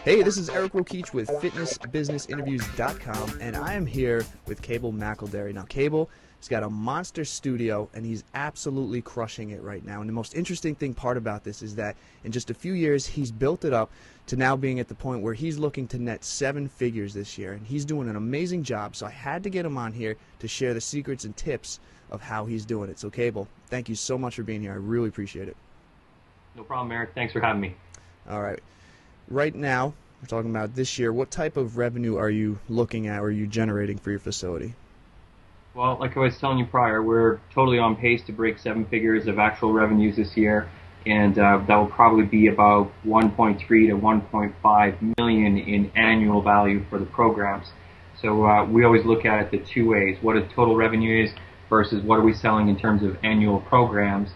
Hey, this is Eric Rokeach with FitnessBusinessInterviews.com, and I am here with Cabel McElderry. Now, Cabel has got a monster studio, and he's absolutely crushing it right now. And the most interesting part about this is that in just a few years, he's built it up to now being at the point where he's looking to net 7 figures this year, and he's doing an amazing job. So I had to get him on here to share the secrets and tips of how he's doing it. So, Cabel, thank you so much for being here. I really appreciate it. No problem, Eric. Thanks for having me. All right. Right now, we're talking about this year. What type of revenue are you looking at or are you generating for your facility? Well, like I was telling you prior, we're totally on pace to break 7 figures of actual revenues this year, and that will probably be about 1.3 to 1.5 million in annual value for the programs. So we always look at it the two ways: what a total revenue is versus what are we selling in terms of annual programs,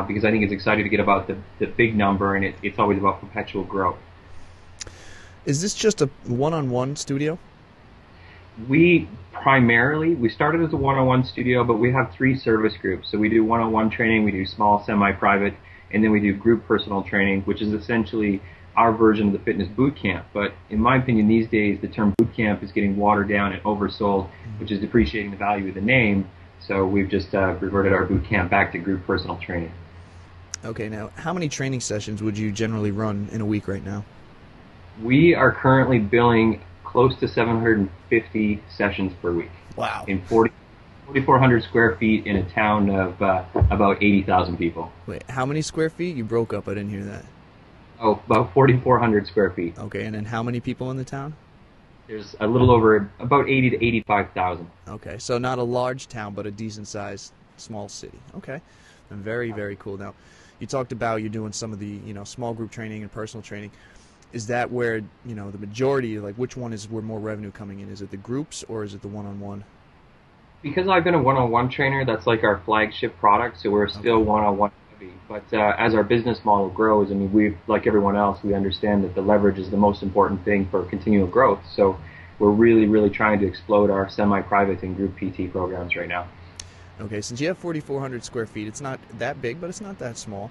because I think it's exciting to get about the big number, and it's always about perpetual growth. Is this just a one-on-one studio? We started as a one-on-one studio, but we have 3 service groups. So we do one-on-one training, we do small semi-private, and then we do group personal training, which is essentially our version of the fitness boot camp. But in my opinion, these days, the term boot camp is getting watered down and oversold, which is depreciating the value of the name. So we've just reverted our boot camp back to group personal training. Okay, now how many training sessions would you generally run in a week right now? We are currently billing close to 750 sessions per week. Wow. In 4,400 square feet in a town of about 80,000 people. Wait, how many square feet? You broke up. I didn't hear that. Oh, about 4,400 square feet. Okay, and then how many people in the town? There's a little over about 80 to 85,000. Okay, so not a large town, but a decent-sized small city. Okay, and very, very cool. Now, you talked about you're doing some of the small group training and personal training. Is that where the majority, like which one is where more revenue coming in? Is it the groups or is it the one-on-one? Because I've been a one-on-one trainer, that's like our flagship product, so we're still one-on-one heavy. But as our business model grows, I mean, we, like everyone else, we understand that the leverage is the most important thing for continual growth. So we're really, really trying to explode our semi-private and group PT programs right now. Okay, since you have 4,400 square feet, it's not that big, but it's not that small.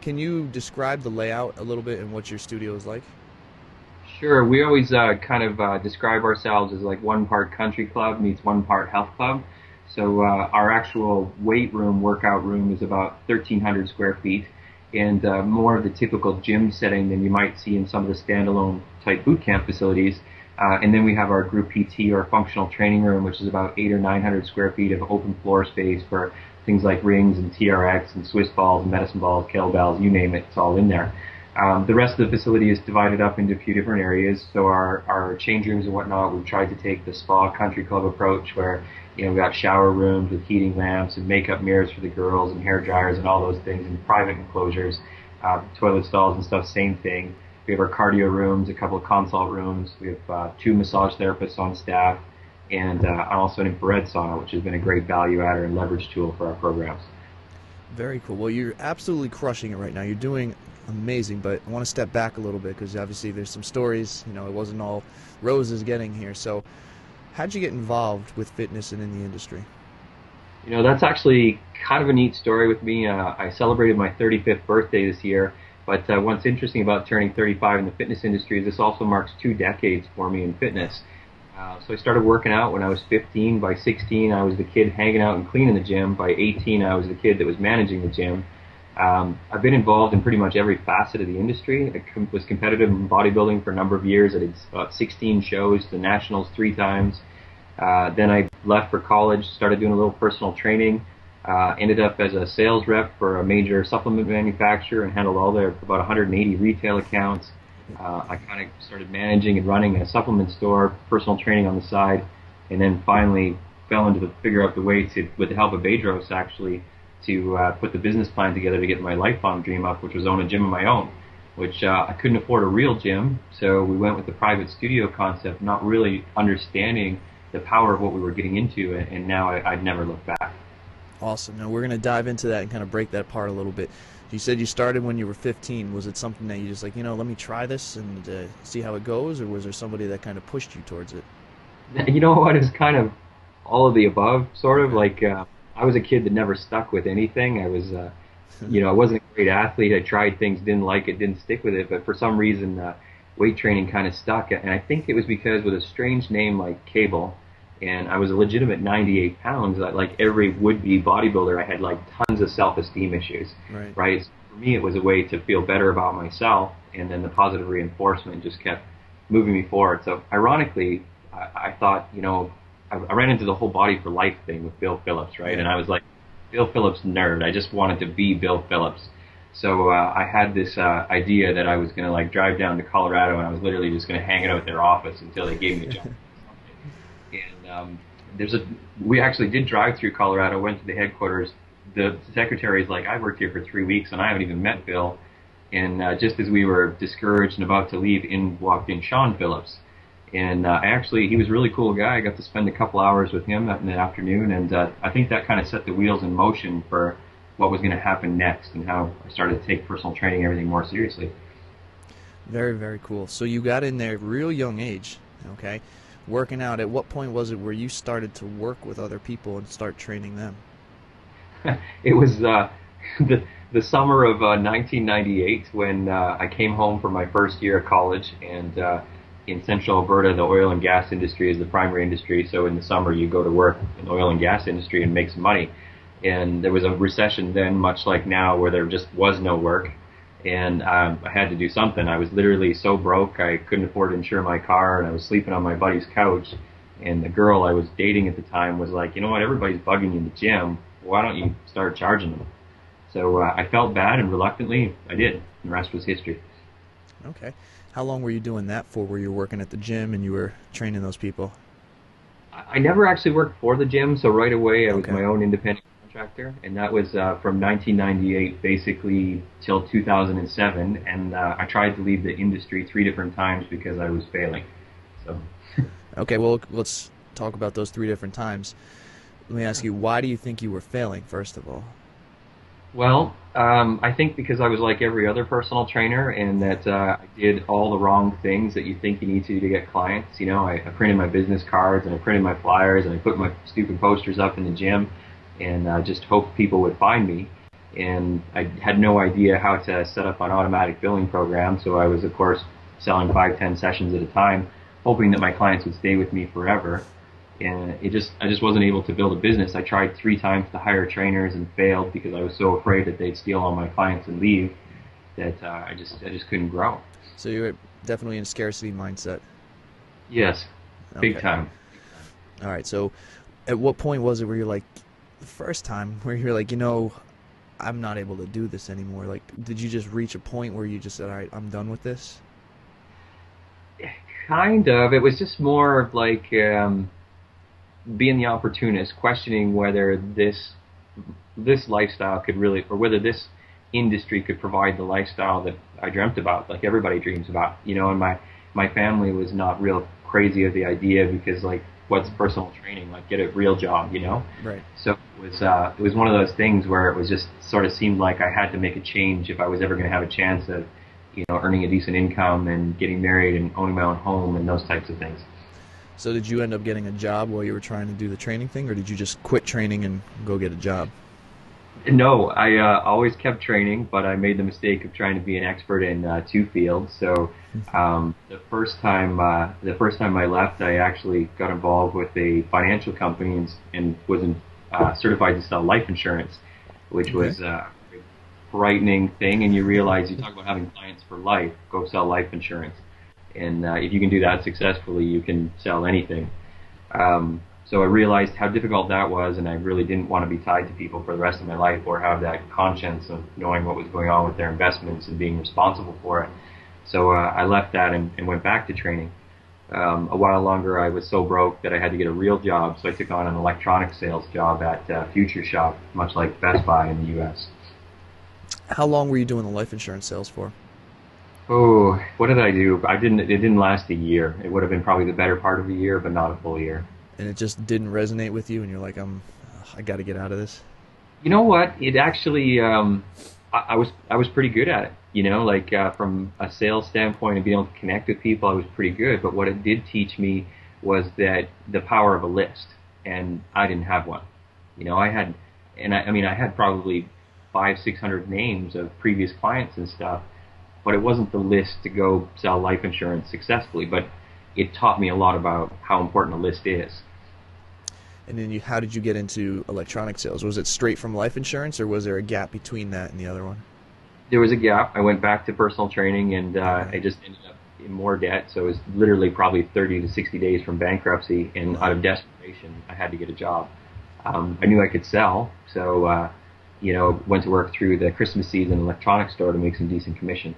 Can you describe the layout a little bit and what your studio is like? Sure. We always describe ourselves as like one part country club meets one part health club. So our actual weight room, workout room is about 1,300 square feet, and more of the typical gym setting than you might see in some of the standalone type boot camp facilities. And then we have our group PT or functional training room, which is about 800 or 900 square feet of open floor space for things like rings and TRX and Swiss balls and medicine balls, kettlebells, you name it, it's all in there. The rest of the facility is divided up into a few different areas. So our change rooms and whatnot, we've tried to take the spa country club approach where, we've got shower rooms with heating lamps and makeup mirrors for the girls and hair dryers and all those things in private enclosures, toilet stalls and stuff, same thing. We have our cardio rooms, a couple of consult rooms. We have 2 massage therapists on staff, and also an infrared sauna, which has been a great value adder and leverage tool for our programs. Very cool. Well, you're absolutely crushing it right now. You're doing amazing, but I want to step back a little bit because obviously there's some stories. It wasn't all roses getting here. So how'd you get involved with fitness and in the industry? That's actually kind of a neat story with me. I celebrated my 35th birthday this year, but what's interesting about turning 35 in the fitness industry is this also marks 2 decades for me in fitness. So I started working out when I was 15. By 16, I was the kid hanging out and cleaning the gym. By 18, I was the kid that was managing the gym. I've been involved in pretty much every facet of the industry. I was competitive in bodybuilding for a number of years. I did about 16 shows, the nationals 3 times. Then I left for college, started doing a little personal training, ended up as a sales rep for a major supplement manufacturer and handled all their about 180 retail accounts. I kind of started managing and running a supplement store, personal training on the side, and then finally figure out the way to, with the help of Bedros actually, to put the business plan together to get my lifelong dream up, which was own a gym of my own, which I couldn't afford a real gym, so we went with the private studio concept, not really understanding the power of what we were getting into, and now I'd never look back. Awesome. Now we're going to dive into that and kind of break that apart a little bit. You said you started when you were 15. Was it something that you just like, let me try this and see how it goes, or was there somebody that kind of pushed you towards it? You know what? It's kind of all of the above, sort of. Like I was a kid that never stuck with anything. I was I wasn't a great athlete. I tried things, didn't like it, didn't stick with it, but for some reason, weight training kind of stuck. And I think it was because with a strange name like Cabel, and I was a legitimate 98 pounds, like every would-be bodybuilder, I had like tons of self-esteem issues, right? So for me, it was a way to feel better about myself, and then the positive reinforcement just kept moving me forward. So ironically, I thought, I ran into the whole body for life thing with Bill Phillips, right? And I was like, Bill Phillips nerd. I just wanted to be Bill Phillips. So I had this idea that I was going to like drive down to Colorado, and I was literally just going to hang out at their office until they gave me a job. And we actually did drive through Colorado, went to the headquarters. The secretary's like, I worked here for 3 weeks and I haven't even met Bill. And just as we were discouraged and about to leave, in walked in Sean Phillips. And he was a really cool guy. I got to spend a couple hours with him in the afternoon, and I think that kind of set the wheels in motion for what was going to happen next and how I started to take personal training and everything more seriously. Very, very cool. So you got in there at a real young age, okay? Working out, at what point was it where you started to work with other people and start training them? It was the summer of 1998 when I came home from my first year of college, and in central Alberta, the oil and gas industry is the primary industry, so in the summer you go to work in the oil and gas industry and make some money. And there was a recession then, much like now, where there just was no work, and I had to do something. I was literally so broke, I couldn't afford to insure my car, and I was sleeping on my buddy's couch, and the girl I was dating at the time was like, you know what, everybody's bugging you in the gym, why don't you start charging them? So I felt bad, and reluctantly I did, and the rest was history. Okay. How long were you doing that for, where you were working at the gym and you were training those people? I never actually worked for the gym, so right away I was my own independent contractor, and that was from 1998 basically till 2007, and I tried to leave the industry 3 different times because I was failing. So. Okay, well, let's talk about those 3 different times. Let me ask you, why do you think you were failing, first of all? Well, I think because I was like every other personal trainer, and that I did all the wrong things that you think you need to get clients. I printed my business cards, and I printed my flyers, and I put my stupid posters up in the gym, and just hoped people would find me. And I had no idea how to set up an automatic billing program, so I was, of course, selling 5-10 sessions at a time, hoping that my clients would stay with me forever. And I just wasn't able to build a business. I tried 3 times to hire trainers and failed because I was so afraid that they'd steal all my clients and leave that I just couldn't grow. So you were definitely in a scarcity mindset. Yes, big time. All right. So at what point was it where you're like, the first time where you're like, I'm not able to do this anymore? Like, did you just reach a point where you just said, all right, I'm done with this? Kind of. It was just more like being the opportunist, questioning whether this lifestyle could really, or whether this industry could provide the lifestyle that I dreamt about, like everybody dreams about. And my family was not real crazy of the idea because, like, what's personal training? Like, get a real job, Right. So it was one of those things where it was just sort of seemed like I had to make a change if I was ever going to have a chance of, earning a decent income and getting married and owning my own home and those types of things. So did you end up getting a job while you were trying to do the training thing, or did you just quit training and go get a job? No, I always kept training, but I made the mistake of trying to be an expert in 2 fields. So the first time I left, I actually got involved with a financial company and was certified to sell life insurance, which was a frightening thing. And you realize, you talk about having clients for life, go sell life insurance. And if you can do that successfully, you can sell anything. So I realized how difficult that was, and I really didn't want to be tied to people for the rest of my life or have that conscience of knowing what was going on with their investments and being responsible for it. So I left that and went back to training. A while longer, I was so broke that I had to get a real job, so I took on an electronic sales job at Future Shop, much like Best Buy in the U.S. How long were you doing the life insurance sales for? Oh, what did I do? It didn't last a year. It would have been probably the better part of a year, but not a full year. And it just didn't resonate with you, and you're like, I got to get out of this? You know what? It actually, I was pretty good at it. From a sales standpoint and being able to connect with people, I was pretty good. But what it did teach me was that the power of a list, and I didn't have one. I had probably 500-600 names of previous clients and stuff, but it wasn't the list to go sell life insurance successfully. But it taught me a lot about how important a list is. And then how did you get into electronic sales? Was it straight from life insurance, or was there a gap between that and the other one? There was a gap. I went back to personal training, and I just ended up in more debt. So it was literally probably 30 to 60 days from bankruptcy, and out of desperation, I had to get a job. I knew I could sell, so went to work through the Christmas season electronics store to make some decent commission.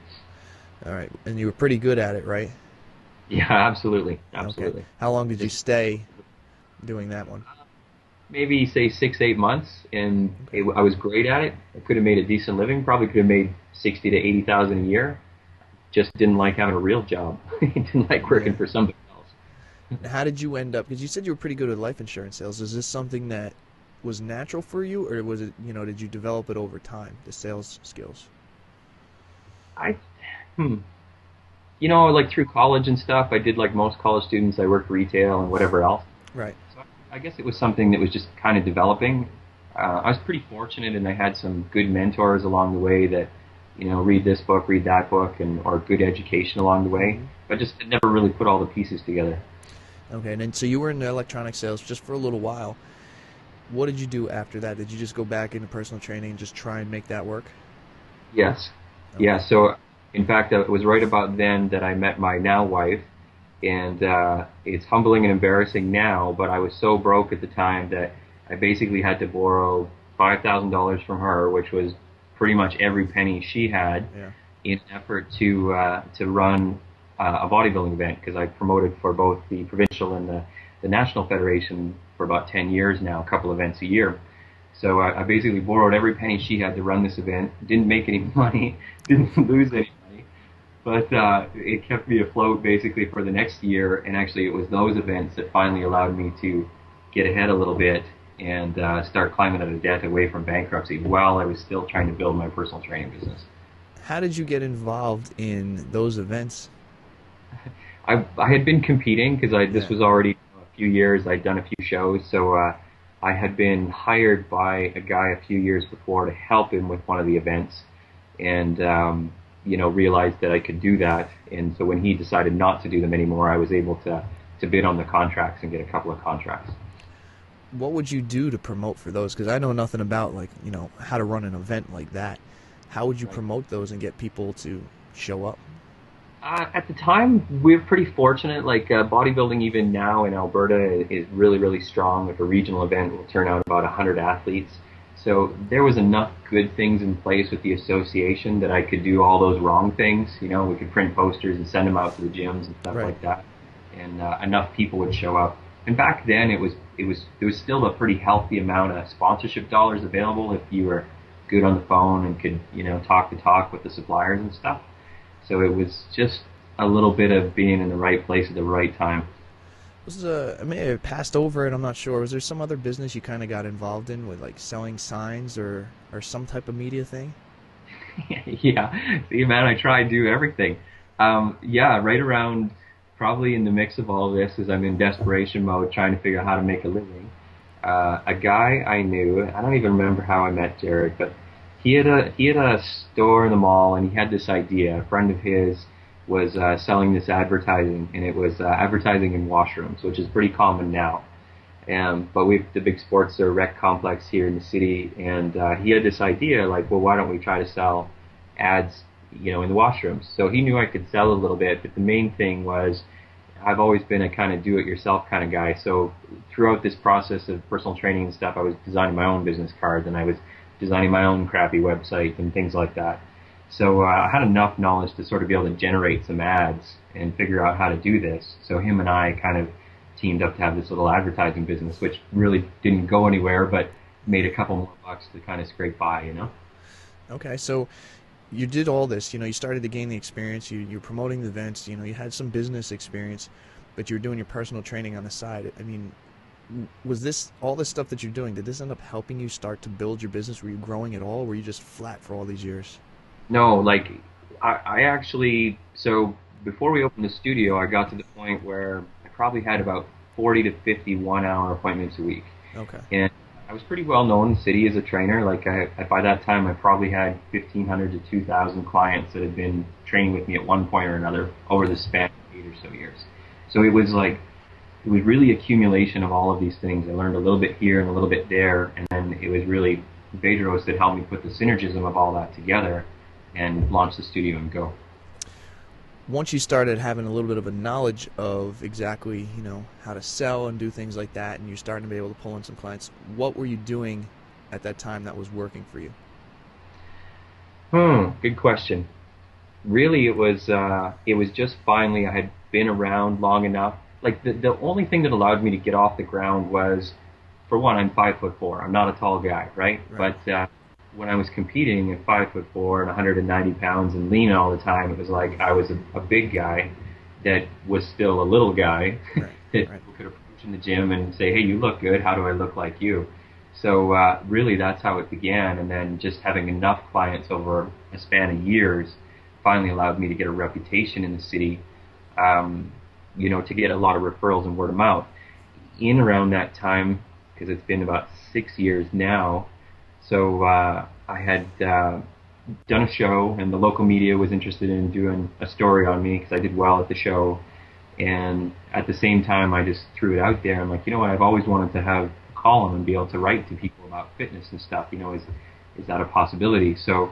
All right, and you were pretty good at it, right? Yeah, absolutely. Okay. How long did you stay doing that one? Maybe say 6-8 months, and I was great at it. I could have made a decent living. Probably could have made 60 to 80,000 a year. Just didn't like having a real job. Didn't like working for somebody else. How did you end up? Because you said you were pretty good at life insurance sales. Is this something that was natural for you, or was it? Did you develop it over time? The sales skills. Like through college and stuff, I did like most college students. I worked retail and whatever else. Right. So I guess it was something that was just kind of developing. I was pretty fortunate, and I had some good mentors along the way that, read this book, read that book, or good education along the way. But just never really put all the pieces together. Okay, and then so you were in electronic sales just for a little while. What did you do after that? Did you just go back into personal training and just try and make that work? Yes. Okay. Yeah, so in fact, it was right about then that I met my now wife, and it's humbling and embarrassing now, but I was so broke at the time that I basically had to borrow $5,000 from her, which was pretty much every penny she had, in an effort to run a bodybuilding event, because I promoted for both the provincial and the national federation for about 10 years now, a couple events a year. So I basically borrowed every penny she had to run this event. Didn't make any money, didn't lose any money, but it kept me afloat basically for the next year. And actually, it was those events that finally allowed me to get ahead a little bit and start climbing out of debt away from bankruptcy while I was still trying to build my personal training business. How did you get involved in those events? I had been competing because this was already a few years. I'd done a few shows, so I had been hired by a guy a few years before to help him with one of the events, and realized that I could do that. And so when he decided not to do them anymore, I was able to bid on the contracts and get a couple of contracts. What would you do to promote for those? Because I know nothing about how to run an event like that. How would you promote those and get people to show up? At the time, we're pretty fortunate. Like bodybuilding, even now in Alberta, is really, really strong. Like a regional event will turn out about 100 athletes. So there was enough good things in place with the association that I could do all those wrong things. We could print posters and send them out to the gyms and stuff like that, and enough people would show up. And back then, it was still a pretty healthy amount of sponsorship dollars available if you were good on the phone and could talk the talk with the suppliers and stuff. So it was just a little bit of being in the right place at the right time. I may have passed over it, I'm not sure. Was there some other business you kind of got involved in with like selling signs or some type of media thing? Yeah. See, man, I try to do everything. Right around probably in the mix of all of this is I'm in desperation mode trying to figure out how to make a living. A guy I knew, I don't even remember how I met Jared, but he had a store in the mall, and he had this idea. A friend of his was selling this advertising, and it was advertising in washrooms, which is pretty common now. But we have the big sports rec complex here in the city, and he had this idea, like, well, why don't we try to sell ads, in the washrooms? So he knew I could sell a little bit, but the main thing was I've always been a kind of do-it-yourself kind of guy. So throughout this process of personal training and stuff, I was designing my own business cards, and I was designing my own crappy website and things like that. So I had enough knowledge to sort of be able to generate some ads and figure out how to do this. So him and I kind of teamed up to have this little advertising business, which really didn't go anywhere, but made a couple more bucks to kind of scrape by, Okay, so you did all this, you started to gain the experience, you're promoting the events, you had some business experience, but you're doing your personal training on the side. I mean, was this, all this stuff that you're doing, did this end up helping you start to build your business? Were you growing at all, or were you just flat for all these years? No, like, I actually, so before we opened the studio, I got to the point where I probably had about 40 to 50 one-hour appointments a week. Okay. And I was pretty well known in the city as a trainer. By that time, I probably had 1,500 to 2,000 clients that had been training with me at one point or another over the span of 8 or so years. So it was really accumulation of all of these things. I learned a little bit here and a little bit there, and then it was really Bedros that helped me put the synergism of all that together and launch the studio and go. Once you started having a little bit of a knowledge of exactly, how to sell and do things like that, and you're starting to be able to pull in some clients, what were you doing at that time that was working for you? Good question. Really, it was just finally I had been around long enough. Like the only thing that allowed me to get off the ground was, for one, I'm 5'4". I'm not a tall guy, right? But when I was competing at 5'4" and 190 pounds and lean all the time, it was like I was a big guy that was still a little guy that people could approach in the gym and say, "Hey, you look good. How do I look like you?" So really, that's how it began. And then just having enough clients over a span of years finally allowed me to get a reputation in the city, to get a lot of referrals and word of mouth. In around that time, because it's been about 6 years now. So I had done a show, and the local media was interested in doing a story on me because I did well at the show. And at the same time, I just threw it out there. I'm like, you know what? I've always wanted to have a column and be able to write to people about fitness and stuff. Is that a possibility? So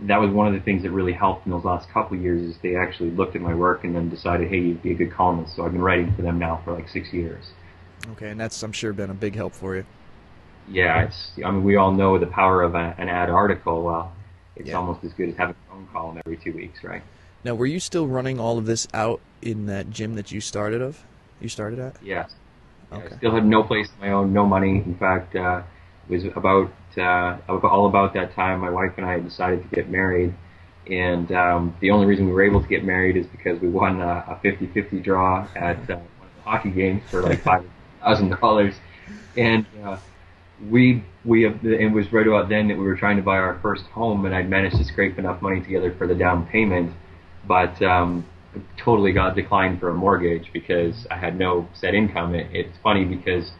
that was one of the things that really helped in those last couple of years. Is they actually looked at my work and then decided, hey, you'd be a good columnist. So I've been writing for them now for like 6 years. Okay, and that's, I'm sure, been a big help for you. Yeah, we all know the power of an ad article. Well, it's almost as good as having a phone column every 2 weeks, right? Now, were you still running all of this out in that gym that you started at? Yes. Okay. I still had no place of my own, no money. In fact, it was all about that time my wife and I had decided to get married. And the only reason we were able to get married is because we won a 50-50 draw at one of the hockey games for like $5,000. And it was right about then that we were trying to buy our first home, and I'd managed to scrape enough money together for the down payment, but totally got declined for a mortgage because I had no set income. It's funny because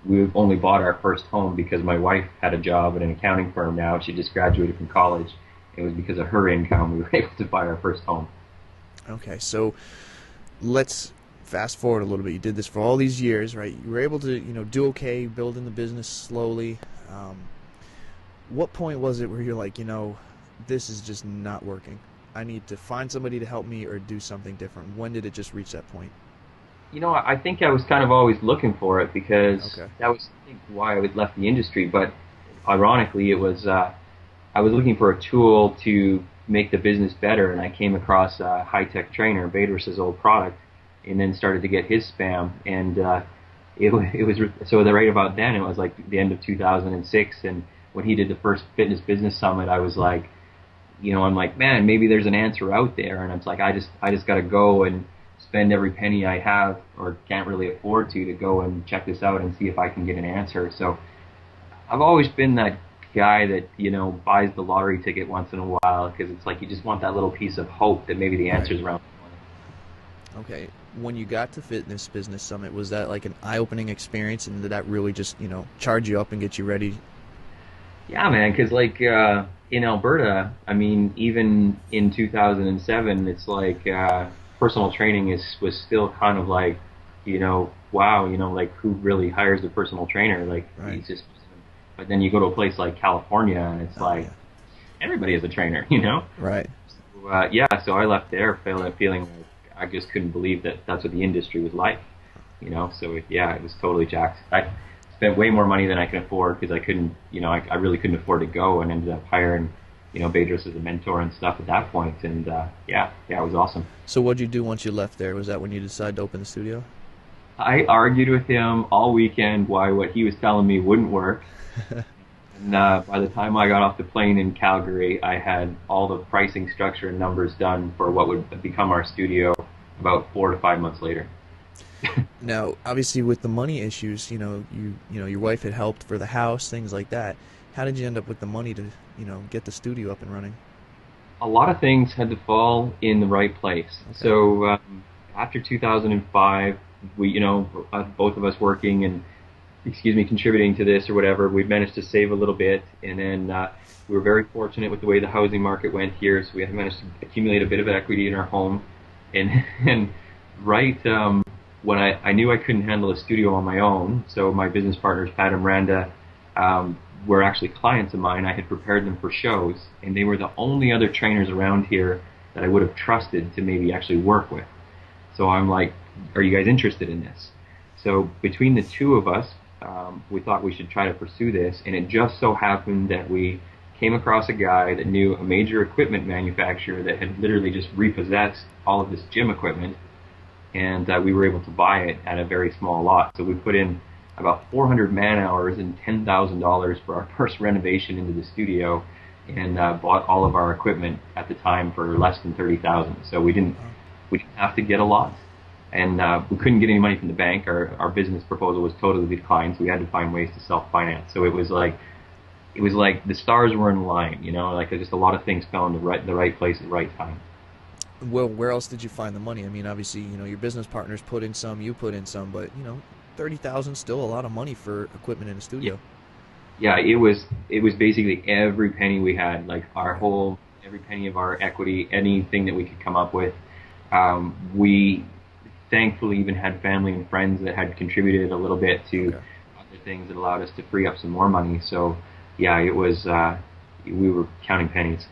we only bought our first home because my wife had a job at an accounting firm now. She just graduated from college. It was because of her income we were able to buy our first home. Okay, so let's fast forward a little bit. You did this for all these years, right? You were able to, do okay, building the business slowly. What point was it where you're like, this is just not working? I need to find somebody to help me or do something different. When did it just reach that point? I think I was kind of always looking for it because that was, I think, why I left the industry. But ironically, it was I was looking for a tool to make the business better, and I came across a high-tech trainer, Bedros' old product, and then started to get his spam. And it was so right about then, it was like the end of 2006, and when he did the first Fitness Business Summit, I was like, I'm like, man, maybe there's an answer out there, and it's like I just got to go and spend every penny I have or can't really afford to go and check this out and see if I can get an answer. So I've always been that guy that buys the lottery ticket once in a while because it's like you just want that little piece of hope that maybe the answer's around the corner. Okay, when you got to Fitness Business Summit, was that like an eye-opening experience, and did that really just charge you up and get you ready? Yeah, man, because in Alberta, I mean, even in 2007, it's like personal training was still kind of like, wow, like who really hires a personal trainer? Like, he's just. But then you go to a place like California, and it's everybody is a trainer, Right. So, so I left there feeling like I just couldn't believe that that's what the industry was like, So it was totally jacked. I spent way more money than I could afford because I couldn't, I really couldn't afford to go, and ended up hiring, Bedros as a mentor and stuff at that point. And it was awesome. So what'd you do once you left there? Was that when you decided to open the studio? I argued with him all weekend why what he was telling me wouldn't work. And by the time I got off the plane in Calgary, I had all the pricing structure and numbers done for what would become our studio about 4 to 5 months later. Now, obviously, with the money issues, your wife had helped for the house, things like that. How did you end up with the money to, get the studio up and running? A lot of things had to fall in the right place. Okay. So after 2005, we, both of us working, and contributing to this or whatever. We managed to save a little bit, and then we were very fortunate with the way the housing market went here, so we had managed to accumulate a bit of equity in our home. And and right when I knew I couldn't handle a studio on my own, so my business partners Pat and Miranda were actually clients of mine. I had prepared them for shows, and they were the only other trainers around here that I would have trusted to maybe actually work with. So I'm like, are you guys interested in this? So between the two of us, we thought we should try to pursue this, and it just so happened that we came across a guy that knew a major equipment manufacturer that had literally just repossessed all of this gym equipment, and we were able to buy it at a very small lot. So we put in about 400 man hours and $10,000 for our first renovation into the studio, and bought all of our equipment at the time for less than $30,000. So we didn't have to get a lot. And we couldn't get any money from the bank. Our business proposal was totally declined, so we had to find ways to self-finance. So it was like the stars were in line, like just a lot of things fell in the right place at the right time. Well, where else did you find the money? I mean, obviously, your business partners put in some, you put in some, but 30,000 still a lot of money for equipment in a studio. Yeah, it was basically every penny we had, like every penny of our equity, anything that we could come up with. We thankfully even had family and friends that had contributed a little bit to other things that allowed us to free up some more money. So yeah, it was, we were counting pennies.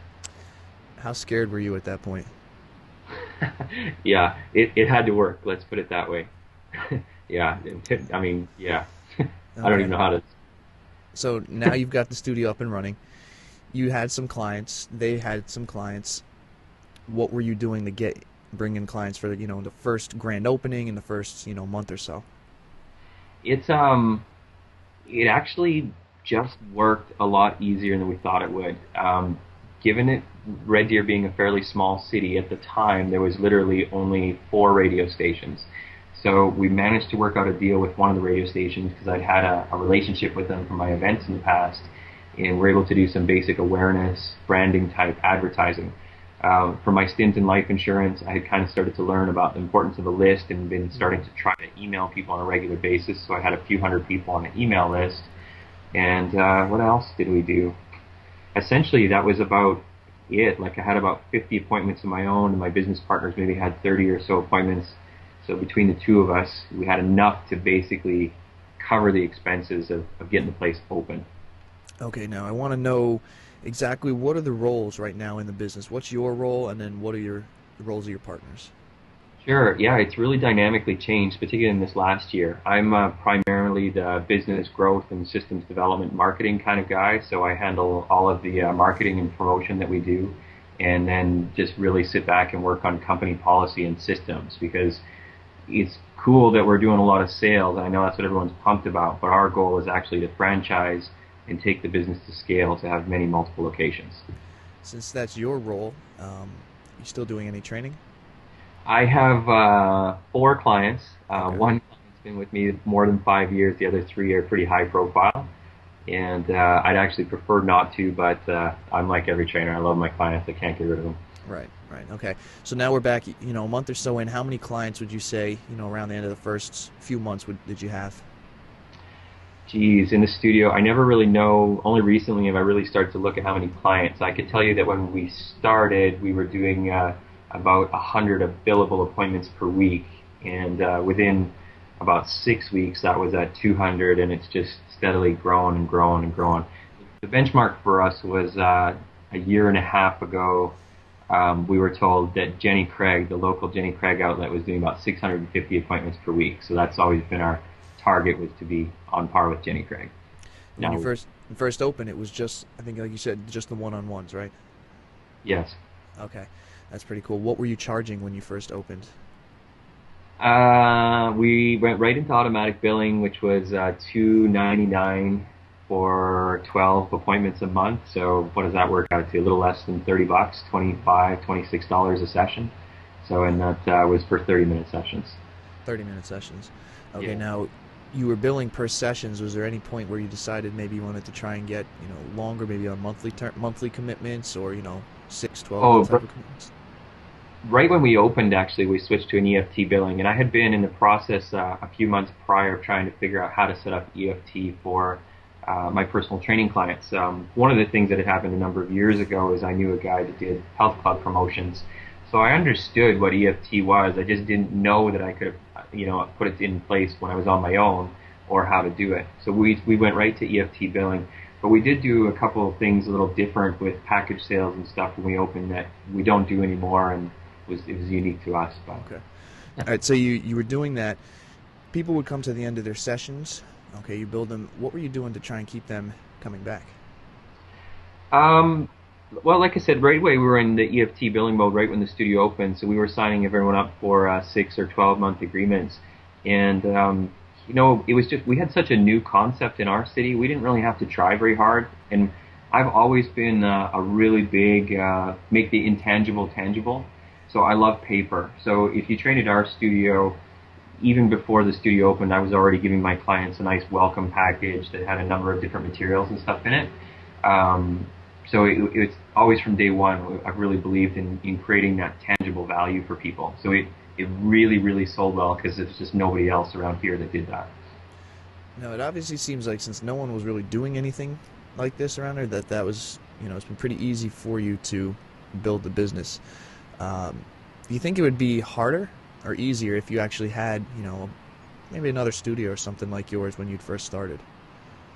How scared were you at that point? Yeah, it had to work. Let's put it that way. Yeah. I mean, yeah. Okay. I don't even know how to. So now you've got the studio up and running. You had some clients. They had some clients. What were you doing to bring in clients for the first grand opening in the first month or so? It actually just worked a lot easier than we thought it would. Given it Red Deer being a fairly small city at the time, there was literally only 4 radio stations. So we managed to work out a deal with one of the radio stations because I'd had a relationship with them from my events in the past, and we're able to do some basic awareness, branding type advertising. For my stint in life insurance, I had kind of started to learn about the importance of a list and been starting to try to email people on a regular basis. So I had a few hundred people on an email list. And what else did we do? Essentially, that was about it. Like I had about 50 appointments of my own, and my business partners maybe had 30 or so appointments. So between the two of us, we had enough to basically cover the expenses of getting the place open. Okay, now I want to know exactly what are the roles right now in the business. What's your role, and then what are the roles of your partners? Sure. Yeah, it's really dynamically changed, particularly in this last year. I'm primarily the business growth and systems development marketing kind of guy, so I handle all of the marketing and promotion that we do, and then just really sit back and work on company policy and systems, because it's cool that we're doing a lot of sales, and I know that's what everyone's pumped about, but our goal is actually to franchise and take the business to scale to have many multiple locations. Since that's your role, you still doing any training? I have 4 clients. Okay. One client's been with me more than 5 years. The other 3 are pretty high profile. And I'd actually prefer not to, but I'm like every trainer. I love my clients. I can't get rid of them. Right. Okay. So now we're back, a month or so in. How many clients would you say, around the end of the first few months did you have? Geez, in the studio, I never really know. Only recently have I really started to look at how many clients. I could tell you that when we started, we were doing about 100 billable appointments per week, and within about 6 weeks, that was at 200, and it's just steadily grown and grown and grown. The benchmark for us was a year and a half ago. We were told that Jenny Craig, the local Jenny Craig outlet, was doing about 650 appointments per week. So that's always been our target, was to be on par with Jenny Craig. When you first opened, it was just, I think, like you said, just the one-on-ones, right? Yes. Okay, that's pretty cool. What were you charging when you first opened? We went right into automatic billing, which was $2.99 for 12 appointments a month. So what does that work out to? A little less than $30, $25, $26 a session. So, and that was for 30-minute sessions. 30-minute sessions. Okay, yeah. Now you were billing per sessions. Was there any point where you decided maybe you wanted to try and get longer, maybe on monthly commitments, or 6, 12 type of commitments? Right when we opened, actually, we switched to an EFT billing, and I had been in the process a few months prior of trying to figure out how to set up EFT for my personal training clients. One of the things that had happened a number of years ago is I knew a guy that did health club promotions, so I understood what EFT was. I just didn't know that I could have, put it in place when I was on my own or how to do it. So we went right to EFT billing. But we did do a couple of things a little different with package sales and stuff when we opened that we don't do anymore, and it was unique to us. But. Okay. All right, so you were doing that. People would come to the end of their sessions. Okay, you build them. What were you doing to try and keep them coming back? Well, like I said, right away we were in the EFT billing mode right when the studio opened, so we were signing everyone up for 6 or 12-month agreements. And, it was just, we had such a new concept in our city, we didn't really have to try very hard. And I've always been a really big, make the intangible tangible. So I love paper. So if you train at our studio, even before the studio opened, I was already giving my clients a nice welcome package that had a number of different materials and stuff in it. So it's always from day one, I've really believed in creating that tangible value for people. So it really, really sold well because there's just nobody else around here that did that. Now, it obviously seems like since no one was really doing anything like this around there, that was, it's been pretty easy for you to build the business. Do you think it would be harder or easier if you actually had, maybe another studio or something like yours when you'd first started?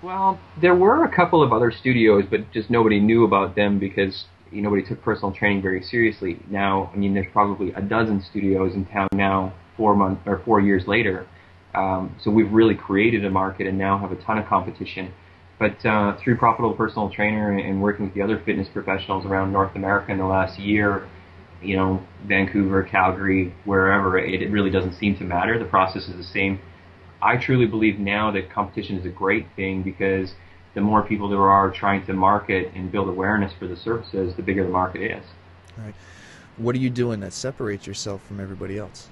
Well, there were a couple of other studios, but just nobody knew about them because nobody took personal training very seriously. Now, there's probably a dozen studios in town now, 4 years later. So we've really created a market and now have a ton of competition. But through Profitable Personal Trainer and working with the other fitness professionals around North America in the last year, Vancouver, Calgary, wherever, it really doesn't seem to matter. The process is the same. I truly believe now that competition is a great thing because the more people there are trying to market and build awareness for the services, the bigger the market is. All right. What are you doing that separates yourself from everybody else?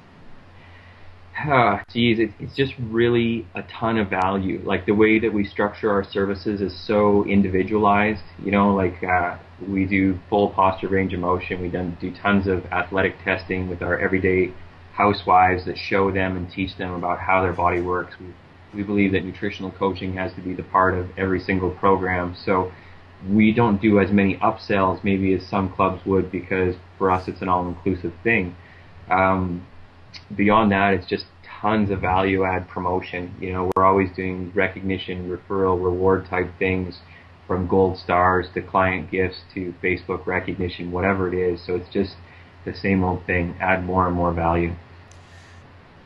It's just really a ton of value. Like the way that we structure our services is so individualized. We do full posture range of motion. We do tons of athletic testing with our everyday housewives that show them and teach them about how their body works. We believe that nutritional coaching has to be the part of every single program. So we don't do as many upsells maybe as some clubs would because for us it's an all-inclusive thing. Beyond that, it's just tons of value-add promotion. We're always doing recognition, referral, reward type things from gold stars to client gifts to Facebook recognition, whatever it is. So it's just the same old thing, add more and more value.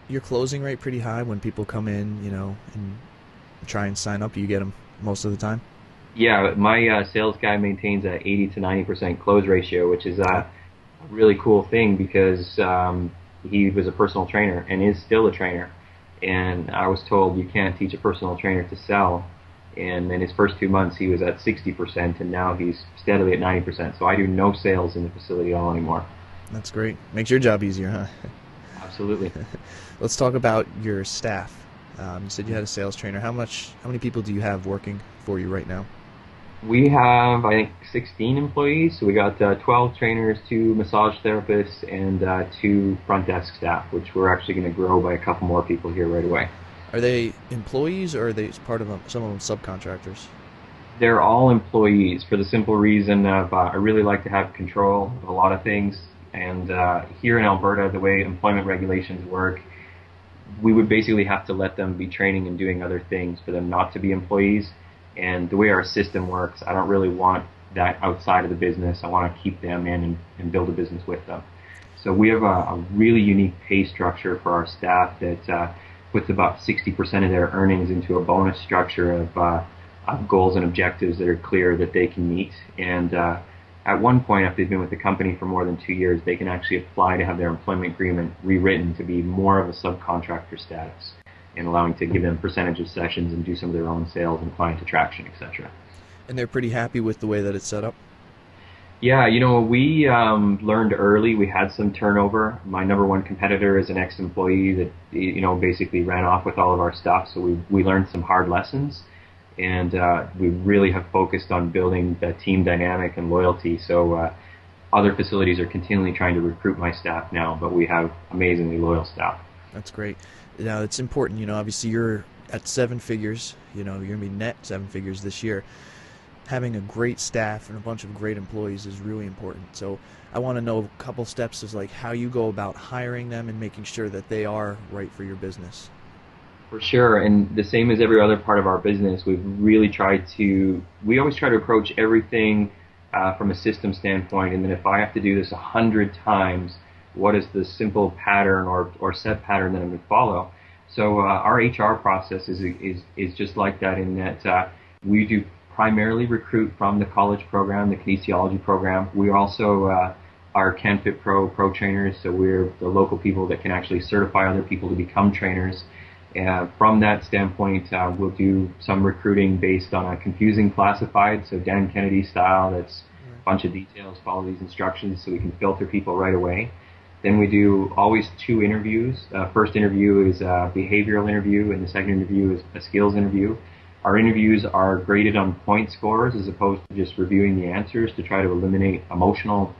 Your closing rate pretty high when people come in, and try and sign up? Do you get them most of the time? Yeah, my sales guy maintains a 80 to 90% close ratio, which is a really cool thing because he was a personal trainer and is still a trainer. And I was told you can't teach a personal trainer to sell. And in his first 2 months, he was at 60%, and now he's steadily at 90%. So I do no sales in the facility at all anymore. That's great. Makes your job easier, huh? Absolutely. Let's talk about your staff. You said you had a sales trainer. How many people do you have working for you right now? We have, I think, 16 employees. So we got 12 trainers, 2 massage therapists, and 2 front desk staff, which we're actually going to grow by a couple more people here right away. Are they employees or are they part of some of them subcontractors? They're all employees for the simple reason of I really like to have control of a lot of things. And here in Alberta, the way employment regulations work, we would basically have to let them be training and doing other things for them not to be employees. And the way our system works, I don't really want that outside of the business. I want to keep them in and build a business with them. So we have a really unique pay structure for our staff that puts about 60% of their earnings into a bonus structure of goals and objectives that are clear that they can meet. And at one point, after they've been with the company for more than 2 years, they can actually apply to have their employment agreement rewritten to be more of a subcontractor status and allowing to give them percentage of sessions and do some of their own sales and client attraction, etc. And they're pretty happy with the way that it's set up? Yeah, we learned early. We had some turnover. My number one competitor is an ex-employee that, basically ran off with all of our stuff. So we learned some hard lessons. And we really have focused on building the team dynamic and loyalty. So other facilities are continually trying to recruit my staff now, but we have amazingly loyal staff. That's great. Now, it's important, obviously you're at seven figures, you're going to be net seven figures this year. Having a great staff and a bunch of great employees is really important. So I want to know a couple steps is like how you go about hiring them and making sure that they are right for your business. For sure, and the same as every other part of our business, we always try to approach everything from a system standpoint, and then if I have to do this 100 times, what is the simple pattern or set pattern that I'm going to follow? So our HR process is just like that in that we do primarily recruit from the college program, the kinesiology program. We also are CanFit Pro trainers, so we're the local people that can actually certify other people to become trainers. From that standpoint, we'll do some recruiting based on a confusing classified, so Dan Kennedy style, that's a bunch of details, follow these instructions so we can filter people right away. Then we do always two interviews. First interview is a behavioral interview, and the second interview is a skills interview. Our interviews are graded on point scores as opposed to just reviewing the answers to try to eliminate emotional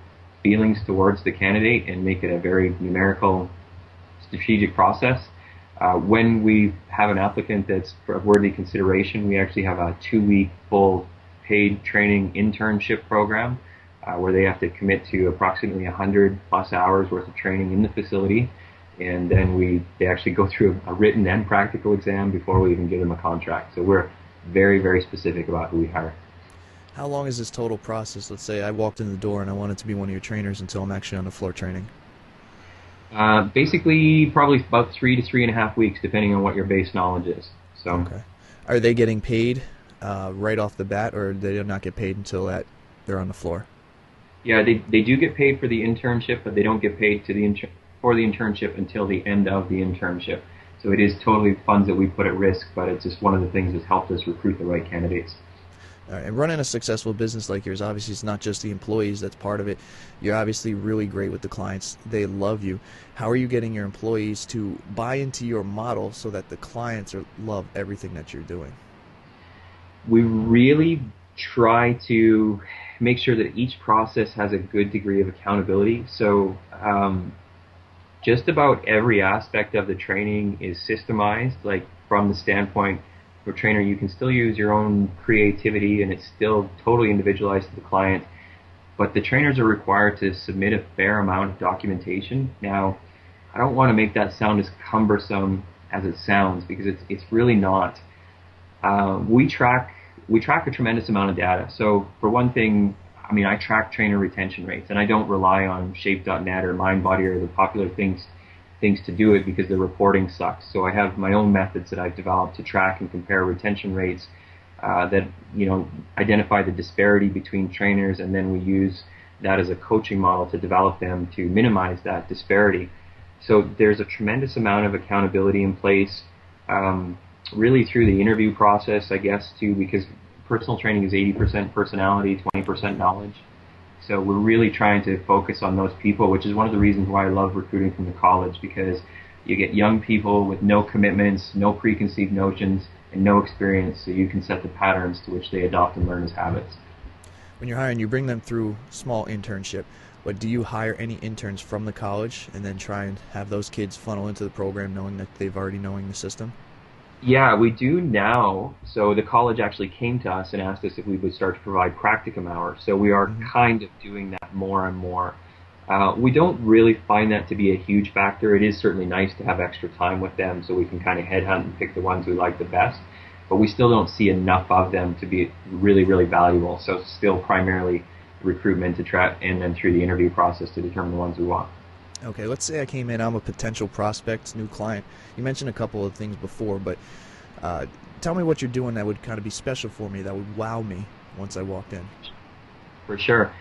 feelings towards the candidate and make it a very numerical, strategic process. When we have an applicant that's of worthy consideration, we actually have a 2-week full paid training internship program where they have to commit to approximately 100 plus hours worth of training in the facility. And then they actually go through a written and practical exam before we even give them a contract. So we're very, very specific about who we hire. How long is this total process? Let's say I walked in the door and I wanted to be one of your trainers until I'm actually on the floor training. Basically, probably about 3 to 3.5 weeks, depending on what your base knowledge is. So, okay. Are they getting paid right off the bat, or do they not get paid until they're on the floor? Yeah, they do get paid for the internship, but they don't get paid for the internship until the end of the internship. So it is totally funds that we put at risk, but it's just one of the things that's helped us recruit the right candidates. All right, and running a successful business like yours, obviously it's not just the employees that's part of it. You're obviously really great with the clients. They love you. How are you getting your employees to buy into your model so that the clients love everything that you're doing? We really try to make sure that each process has a good degree of accountability. So just about every aspect of the training is systemized, like from the standpoint for a trainer, you can still use your own creativity and it's still totally individualized to the client, but the trainers are required to submit a fair amount of documentation. Now, I don't want to make that sound as cumbersome as it sounds, because it's really not. We track a tremendous amount of data. So for one thing, I track trainer retention rates, and I don't rely on Shape.net or MindBody or the popular things to do it because the reporting sucks. So I have my own methods that I've developed to track and compare retention rates that identify the disparity between trainers, and then we use that as a coaching model to develop them to minimize that disparity. So there's a tremendous amount of accountability in place, really through the interview process, I guess, too, because personal training is 80% personality, 20% knowledge. So we're really trying to focus on those people, which is one of the reasons why I love recruiting from the college, because you get young people with no commitments, no preconceived notions, and no experience, so you can set the patterns to which they adopt and learn as habits. When you're hiring, you bring them through small internship, but do you hire any interns from the college and then try and have those kids funnel into the program knowing that they've already knowing the system? Yeah, we do now. So the college actually came to us and asked us if we would start to provide practicum hours. So we are kind of doing that more and more. We don't really find that to be a huge factor. It is certainly nice to have extra time with them so we can kind of headhunt and pick the ones we like the best. But we still don't see enough of them to be really, really valuable. So still primarily recruitment to try, and then through the interview process to determine the ones we want. Okay, let's say I came in, I'm a potential prospect, new client. You mentioned a couple of things before, but tell me what you're doing that would kind of be special for me, that would wow me once I walked in. For sure.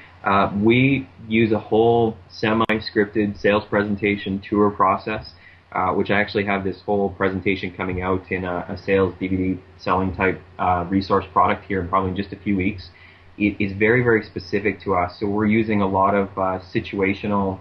We use a whole semi-scripted sales presentation tour process, which I actually have this whole presentation coming out in a sales DVD selling type resource product here in probably just a few weeks. It is very, very specific to us. So we're using a lot of situational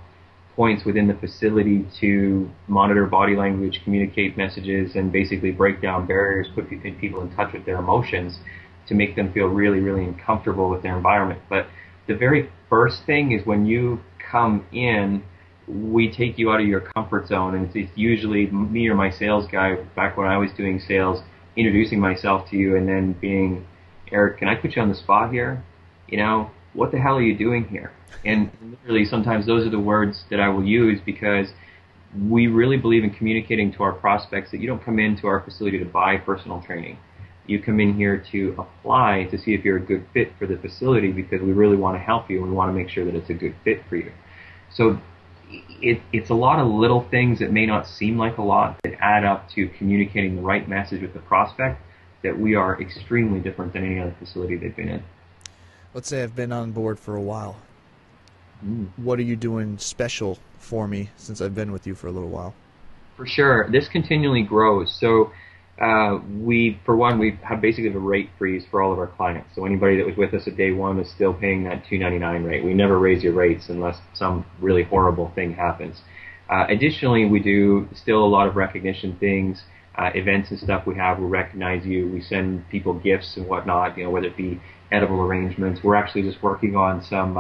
points within the facility to monitor body language, communicate messages, and basically break down barriers, put people in touch with their emotions to make them feel really, really uncomfortable with their environment. But the very first thing is when you come in, we take you out of your comfort zone, and it's usually me or my sales guy back when I was doing sales introducing myself to you and then being, Eric, can I put you on the spot here? You know, what the hell are you doing here? And literally sometimes those are the words that I will use, because we really believe in communicating to our prospects that you don't come into our facility to buy personal training. You come in here to apply to see if you're a good fit for the facility, because we really want to help you and we want to make sure that it's a good fit for you. So it's a lot of little things that may not seem like a lot that add up to communicating the right message with the prospect that we are extremely different than any other facility they've been in. Let's say I've been on board for a while. What are you doing special for me since I've been with you for a little while? For sure. This continually grows. So we have basically a rate freeze for all of our clients. So anybody that was with us at day one is still paying that $299 rate. We never raise your rates unless some really horrible thing happens. Additionally, we do still a lot of recognition things, events and stuff we have. We recognize you. We send people gifts and whatnot, you know, whether it be edible arrangements. We're actually just working on some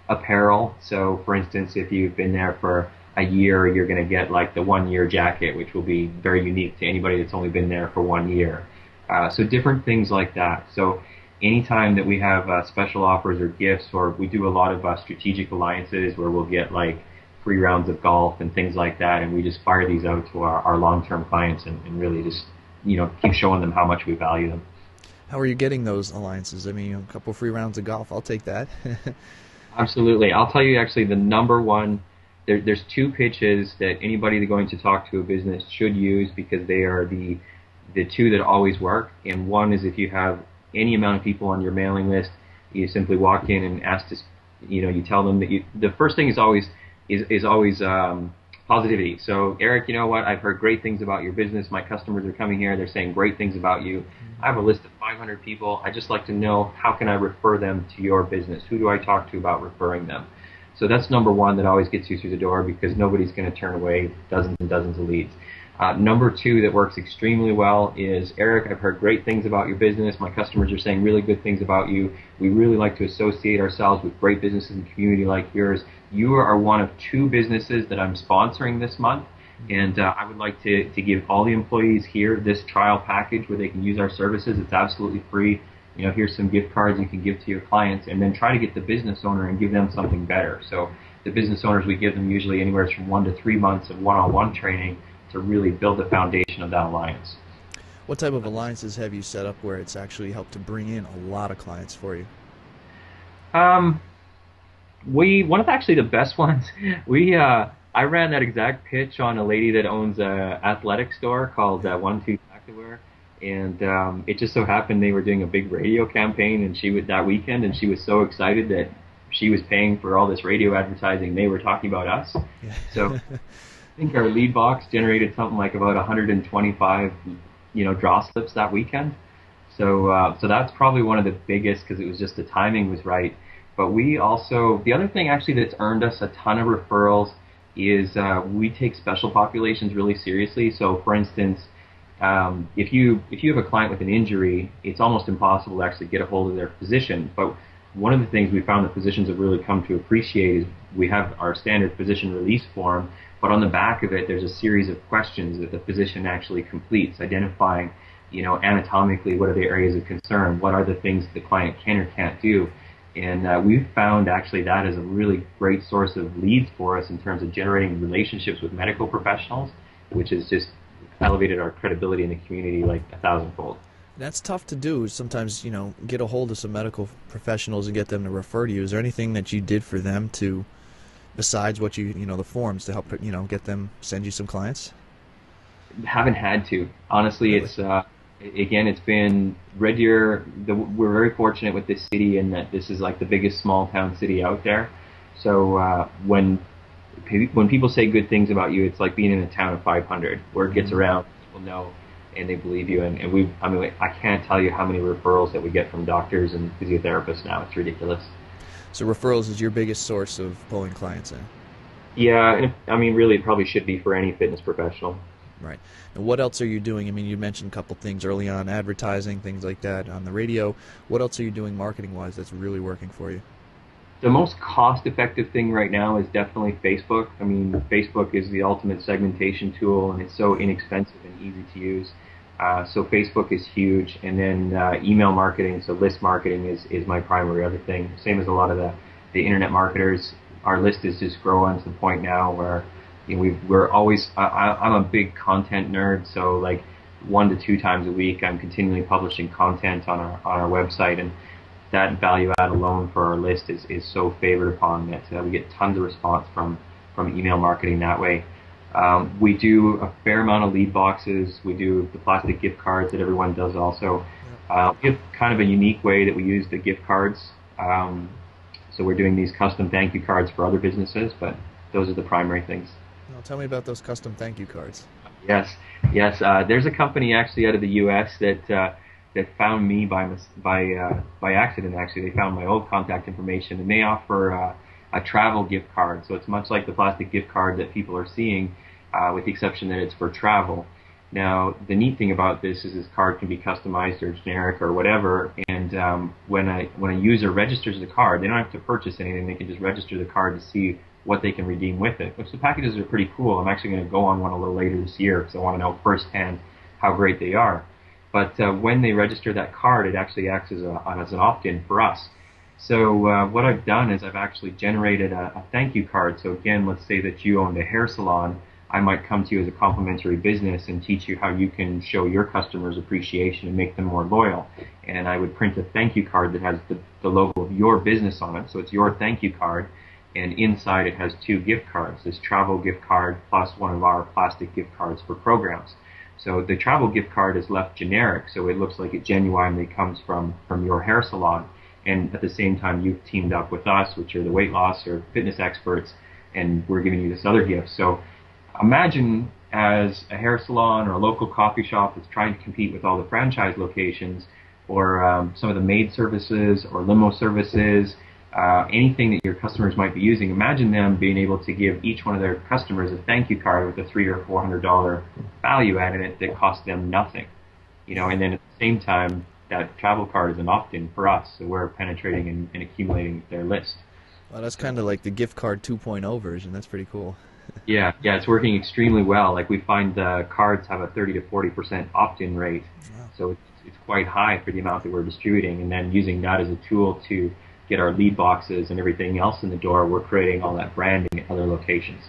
apparel. So, for instance, if you've been there for a year, you're going to get like the 1 year jacket, which will be very unique to anybody that's only been there for 1 year. So different things like that. So anytime that we have special offers or gifts, or we do a lot of strategic alliances where we'll get like free rounds of golf and things like that, and we just fire these out to our long-term clients and really just, you know, keep showing them how much we value them. How are you getting those alliances? I mean, a couple free rounds of golf, I'll take that. Absolutely. I'll tell you actually the number one, there's two pitches that anybody going to talk to a business should use, because they are the two that always work. And one is if you have any amount of people on your mailing list, you simply walk in and ask to, you know, you tell them that the first thing is always positivity. So, Eric, you know what? I've heard great things about your business. My customers are coming here. They're saying great things about you. I have a list of 500 people. I just like to know, how can I refer them to your business? Who do I talk to about referring them? So that's number one that always gets you through the door, because nobody's going to turn away dozens and dozens of leads. Number two that works extremely well is, Eric, I've heard great things about your business. My customers are saying really good things about you. We really like to associate ourselves with great businesses in the community like yours. You are one of two businesses that I'm sponsoring this month, and I would like to give all the employees here this trial package where they can use our services. It's absolutely free. You know, here's some gift cards you can give to your clients, and then try to get the business owner and give them something better. So the business owners, we give them usually anywhere from 1 to 3 months of one-on-one training to really build the foundation of that alliance. What type of alliances have you set up where it's actually helped to bring in a lot of clients for you? One of actually the best ones, I ran that exact pitch on a lady that owns a athletic store called One Two Activewear, and it just so happened they were doing a big radio campaign, and that weekend, and she was so excited that she was paying for all this radio advertising. They were talking about us. Yeah. So I think our lead box generated something like about 125, draw slips that weekend. So that's probably one of the biggest, because it was just the timing was right. But we also, the other thing actually that's earned us a ton of referrals is we take special populations really seriously. So for instance, if you have a client with an injury, it's almost impossible to actually get a hold of their physician. But one of the things we found that physicians have really come to appreciate is we have our standard physician release form, but on the back of it, there's a series of questions that the physician actually completes, identifying, anatomically, what are the areas of concern, what are the things the client can or can't do. And we've found actually that is a really great source of leads for us in terms of generating relationships with medical professionals, which has just elevated our credibility in the community like 1,000-fold. That's tough to do. Sometimes, get a hold of some medical professionals and get them to refer to you. Is there anything that you did for them to, besides what the forms to help, get them, send you some clients? Haven't had to. Honestly, really? It's it's been Red Deer. We're very fortunate with this city in that this is like the biggest small town city out there. So when people say good things about you, it's like being in a town of 500. Word gets around, people know, and they believe you. And I can't tell you how many referrals that we get from doctors and physiotherapists now. It's ridiculous. So referrals is your biggest source of pulling clients in? Yeah, and really it probably should be for any fitness professional. Right. And what else are you doing? You mentioned a couple things early on, advertising, things like that on the radio. What else are you doing marketing-wise that's really working for you? The most cost-effective thing right now is definitely Facebook. I mean, Facebook is the ultimate segmentation tool, and it's so inexpensive and easy to use. So Facebook is huge, and then email marketing, so list marketing is my primary other thing. Same as a lot of the internet marketers. Our list is just growing to the point now where we're always. I'm a big content nerd, so like 1 to 2 times a week, I'm continually publishing content on our website, and that value add alone for our list is so favored upon that we get tons of response from email marketing that way. We do a fair amount of lead boxes. We do the plastic gift cards that everyone does also. We have kind of a unique way that we use the gift cards. So we're doing these custom thank you cards for other businesses, but those are the primary things. Now, tell me about those custom thank you cards. Yes. There's a company actually out of the U.S. that found me by accident. Actually, they found my old contact information, and they offer a travel gift card. So it's much like the plastic gift card that people are seeing, with the exception that it's for travel. Now, the neat thing about this is card can be customized or generic or whatever. And when a user registers the card, they don't have to purchase anything. They can just register the card to see what they can redeem with it. Which the packages are pretty cool. I'm actually going to go on one a little later this year because I want to know firsthand how great they are. But when they register that card, it actually acts as an opt-in for us. So what I've done is I've actually generated a thank you card. So again, let's say that you owned a hair salon. I might come to you as a complimentary business and teach you how you can show your customers appreciation and make them more loyal. And I would print a thank you card that has the logo of your business on it. So it's your thank you card. And inside it has 2 gift cards, this travel gift card plus one of our plastic gift cards for programs. So the travel gift card is left generic, so it looks like it genuinely comes from your hair salon. And at the same time, you've teamed up with us, which are the weight loss or fitness experts, and we're giving you this other gift. So imagine as a hair salon or a local coffee shop that's trying to compete with all the franchise locations, or some of the maid services or limo services, anything that your customers might be using. Imagine them being able to give each one of their customers a thank you card with a $300 or $400 value add in it that costs them nothing. And then at the same time, that travel card is an opt-in for us, so we're penetrating and accumulating their list. Well, that's kind of like the gift card 2.0 version. That's pretty cool. Yeah, it's working extremely well. Like we find the cards have a 30 to 40% opt-in rate, wow. So it's quite high for the amount that we're distributing, and then using that as a tool to get our lead boxes and everything else in the door, we're creating all that branding at other locations.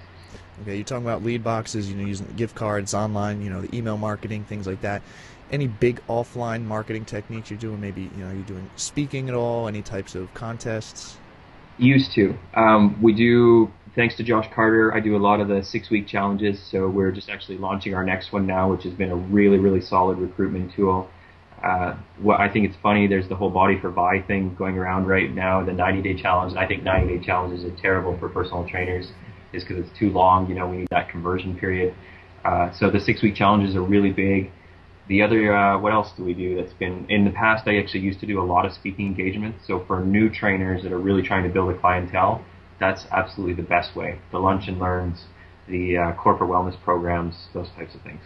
Okay, you're talking about lead boxes, using the gift cards online, the email marketing, things like that. Any big offline marketing techniques you're doing? Maybe, you're doing speaking at all, any types of contests? Used to. We do, thanks to Josh Carter, I do a lot of the 6-week challenges, so we're just actually launching our next one now, which has been a really, really solid recruitment tool. What I think it's funny, there's the whole Body for Buy thing going around right now, the 90-day challenge, and I think 90-day challenges are terrible for personal trainers just because it's too long. We need that conversion period. So the 6-week challenges are really big. The other, what else do we do that's been, in the past I actually used to do a lot of speaking engagements. So for new trainers that are really trying to build a clientele, that's absolutely the best way. The lunch and learns, the corporate wellness programs, those types of things.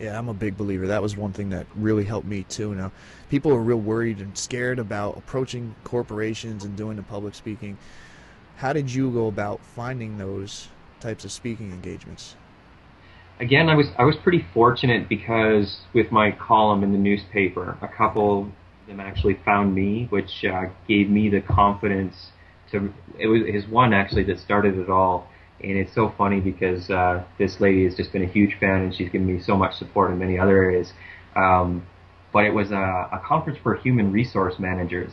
Yeah, I'm a big believer. That was one thing that really helped me too. Now, people are real worried and scared about approaching corporations and doing the public speaking. How did you go about finding those types of speaking engagements? Again, I was pretty fortunate because with my column in the newspaper, a couple of them actually found me, which gave me the confidence to. It was one actually that started it all. And it's so funny because this lady has just been a huge fan, and she's given me so much support in many other areas. But it was a conference for human resource managers,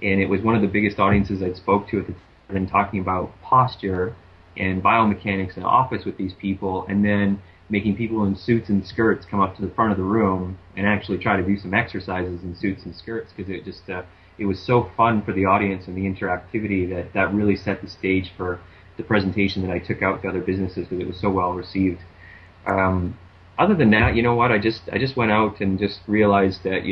and it was one of the biggest audiences I'd spoke to at the time, and talking about posture and biomechanics in office with these people, and then making people in suits and skirts come up to the front of the room and actually try to do some exercises in suits and skirts, because it just it was so fun for the audience and the interactivity that really set the stage for the presentation that I took out to other businesses because it was so well received. Other than that, what? I just went out and just realized that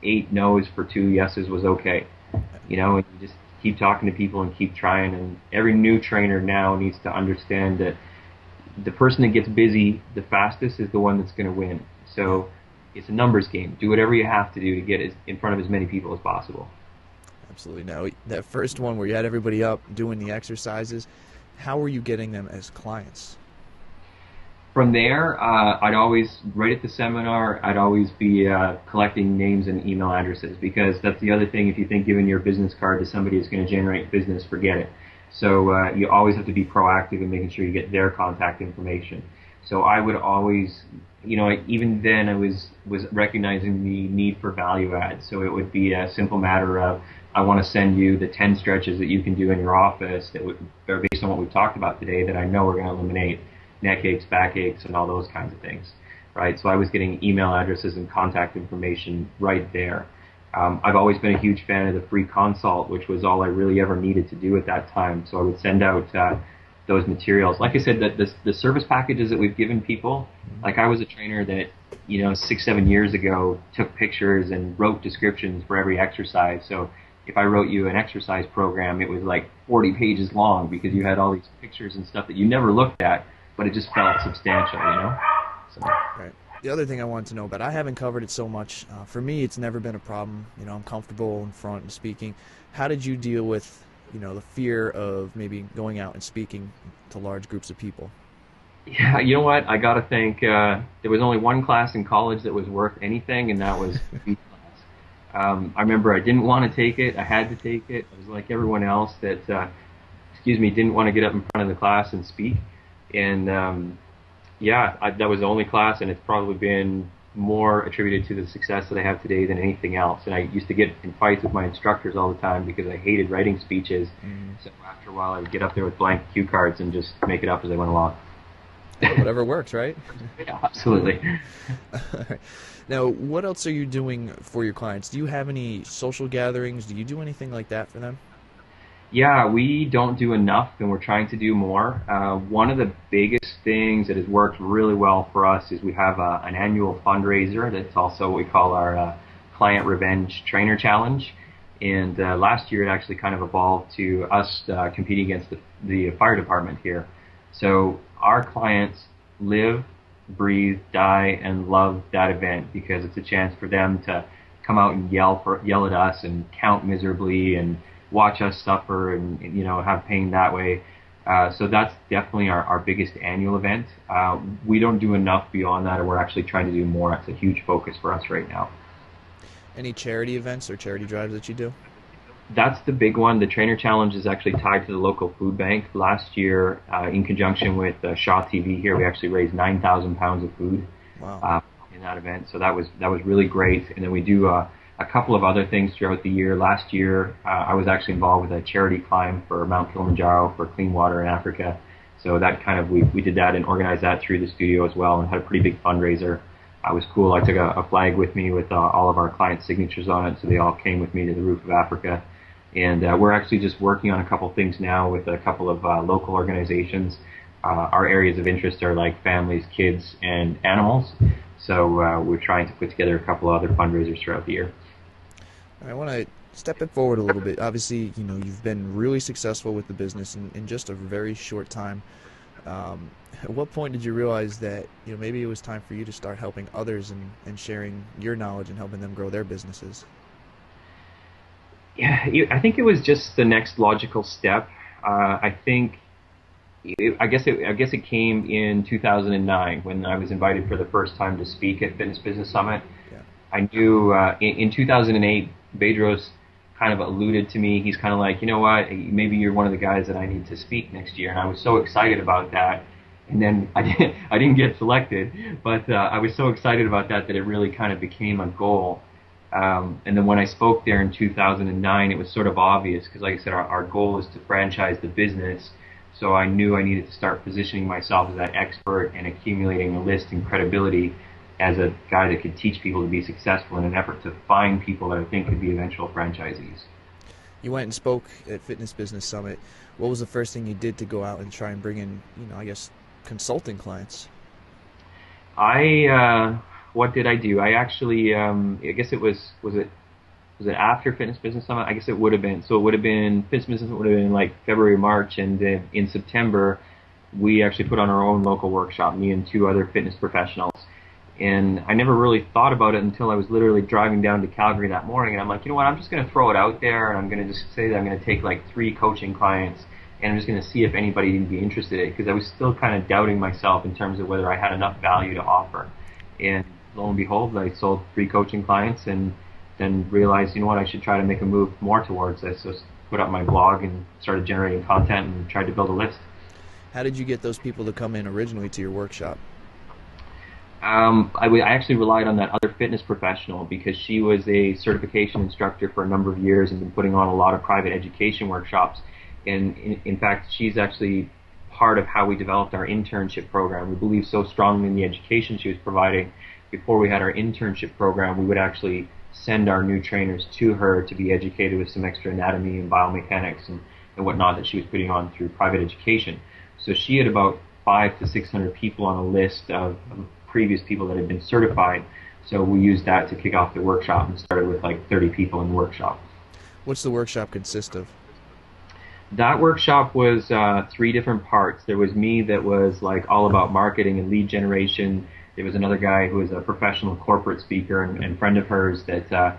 8 no's for 2 yeses was okay. And you just keep talking to people and keep trying. And every new trainer now needs to understand that the person that gets busy the fastest is the one that's going to win. So it's a numbers game. Do whatever you have to do to get in front of as many people as possible. Absolutely. Now, that first one where you had everybody up doing the exercises, how were you getting them as clients? From there, I'd always, right at the seminar, I'd always be collecting names and email addresses, because that's the other thing. If you think giving your business card to somebody is going to generate business, forget it. So you always have to be proactive in making sure you get their contact information. So I would always, even then I was recognizing the need for value add. So it would be a simple matter of, I want to send you the 10 stretches that you can do in your office that are based on what we've talked about today that I know are going to eliminate neck aches, back aches, and all those kinds of things, right? So I was getting email addresses and contact information right there. I've always been a huge fan of the free consult, which was all I really ever needed to do at that time. So I would send out those materials. Like I said, the service packages that we've given people, like I was a trainer that, 6-7 years ago took pictures and wrote descriptions for every exercise. So if I wrote you an exercise program, it was like 40 pages long because you had all these pictures and stuff that you never looked at, but it just felt substantial, So. Right. The other thing I wanted to know about, I haven't covered it so much. For me, it's never been a problem. I'm comfortable in front and speaking. How did you deal with, the fear of maybe going out and speaking to large groups of people? Yeah, you know what? I got to think there was only one class in college that was worth anything, and that was speech class. I remember I didn't want to take it. I had to take it. I was like everyone else that, didn't want to get up in front of the class and speak. And that was the only class, and it's probably been more attributed to the success that I have today than anything else. And I used to get in fights with my instructors all the time because I hated writing speeches. So after a while, I would get up there with blank cue cards and just make it up as I went along. Whatever works, right? Yeah, absolutely. Now, what else are you doing for your clients? Do you have any social gatherings? Do you do anything like that for them? Yeah, we don't do enough, and we're trying to do more. One of the biggest things that has worked really well for us is we have an annual fundraiser that's also what we call our Client Revenge Trainer Challenge. And last year it actually kind of evolved to us competing against the fire department here. So our clients live, breathe, die, and love that event because it's a chance for them to come out and yell at us and count miserably and watch us suffer and have pain that way. So that's definitely our biggest annual event. We don't do enough beyond that, and we're actually trying to do more. It's a huge focus for us right now. Any charity events or charity drives that you do? That's the big one. The Trainer Challenge is actually tied to the local food bank. Last year, in conjunction with Shaw TV here, we actually raised 9,000 pounds of food. Wow. In that event. So that was really great. And then we do a couple of other things throughout the year. Last year, I was actually involved with a charity climb for Mount Kilimanjaro for clean water in Africa. So that kind of, we did that and organized that through the studio as well and had a pretty big fundraiser. It was cool. I took a flag with me with all of our clients' signatures on it, so they all came with me to the roof of Africa. And we're actually just working on a couple things now with a couple of local organizations. Our areas of interest are like families, kids, and animals. So we're trying to put together a couple of other fundraisers throughout the year. I want to step it forward a little bit. Obviously, you've been really successful with the business in just a very short time. At what point did you realize that maybe it was time for you to start helping others and sharing your knowledge and helping them grow their businesses? Yeah, I think it was just the next logical step. I guess it came in 2009 when I was invited for the first time to speak at Fitness Business Summit. Yeah. I knew in 2008, Bedros kind of alluded to me. He's kind of like, you know what, maybe you're one of the guys that I need to speak next year. And I was so excited about that. And then I didn't get selected, but I was so excited about that it really kind of became a goal. And then when I spoke there in 2009, it was sort of obvious because, like I said, our goal is to franchise the business. So I knew I needed to start positioning myself as that expert and accumulating a list and credibility as a guy that could teach people to be successful in an effort to find people that I think could be eventual franchisees. You went and spoke at Fitness Business Summit. What was the first thing you did to go out and try and bring in, consulting clients? What did I do? I actually, I guess it was it after Fitness Business Summit? I guess it would have been. So it would have been, Fitness Business Summit would have been like February, March, and then in September, we actually put on our own local workshop, me and two other fitness professionals. And I never really thought about it until I was literally driving down to Calgary that morning, and I'm like, you know what, I'm just going to throw it out there, and I'm going to just say that I'm going to take like 3 coaching clients, and I'm just going to see if anybody would be interested in it, because I was still kind of doubting myself in terms of whether I had enough value to offer. And lo and behold, I sold 3 coaching clients, and then realized, you know what, I should try to make a move more towards this. So put up my blog and started generating content and tried to build a list. How did you get those people to come in originally to your workshop? I actually relied on that other fitness professional because she was a certification instructor for a number of years and been putting on a lot of private education workshops. And in fact, she's actually part of how we developed our internship program. We believe so strongly in the education she was providing. Before we had our internship program, we would actually send our new trainers to her to be educated with some extra anatomy and biomechanics and whatnot that she was putting on through private education. So she had about 500 to 600 people on a list of previous people that had been certified. So we used that to kick off the workshop and started with like 30 people in the workshop. What's the workshop consist of? That workshop was 3 different parts. There was me that was like all about marketing and lead generation. There was another guy who was a professional corporate speaker and friend of hers that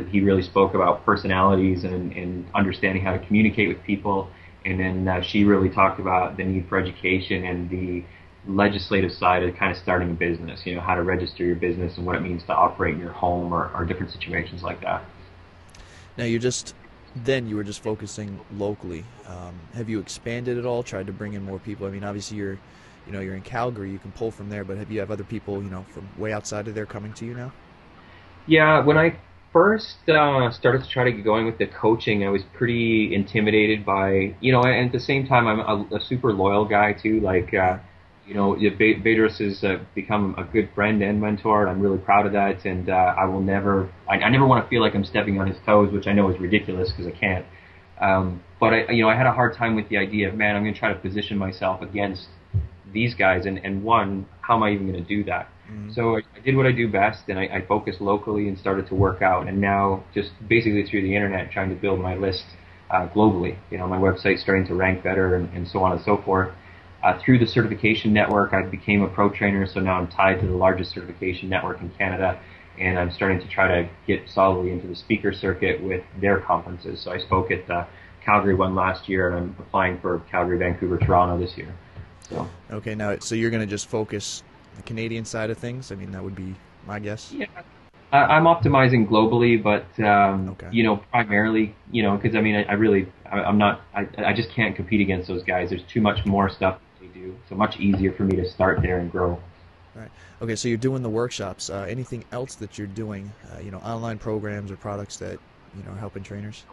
he really spoke about personalities and understanding how to communicate with people. And then she really talked about the need for education and the legislative side of kind of starting a business, you know, how to register your business and what it means to operate in your home or different situations like that. Now you were just focusing locally. Have you expanded at all, tried to bring in more people? I mean, obviously you're in Calgary, you can pull from there, but have other people, from way outside of there coming to you now? Yeah, when I first started to try to get going with the coaching, I was pretty intimidated by, and at the same time, I'm a super loyal guy too. Like, Vaderus has become a good friend and mentor, and I'm really proud of that. And I never want to feel like I'm stepping on his toes, which I know is ridiculous because I can't. But I had a hard time with the idea of, man, I'm going to try to position myself against these guys, and one, how am I even going to do that? Mm-hmm. So I did what I do best, and I focused locally and started to work out, and now just basically through the internet trying to build my list globally. My website's starting to rank better and so on and so forth. Through the certification network, I became a pro trainer, so now I'm tied to the largest certification network in Canada, and I'm starting to try to get solidly into the speaker circuit with their conferences. So I spoke at the Calgary one last year, and I'm applying for Calgary, Vancouver, Toronto this year. Okay, now, so you're going to just focus the Canadian side of things? I mean, that would be my guess. Yeah, I'm optimizing globally, but okay. Primarily, because I just can't compete against those guys. There's too much more stuff they do. So much easier for me to start there and grow. Right. Okay, so you're doing the workshops. Anything else that you're doing? Online programs or products that are helping trainers?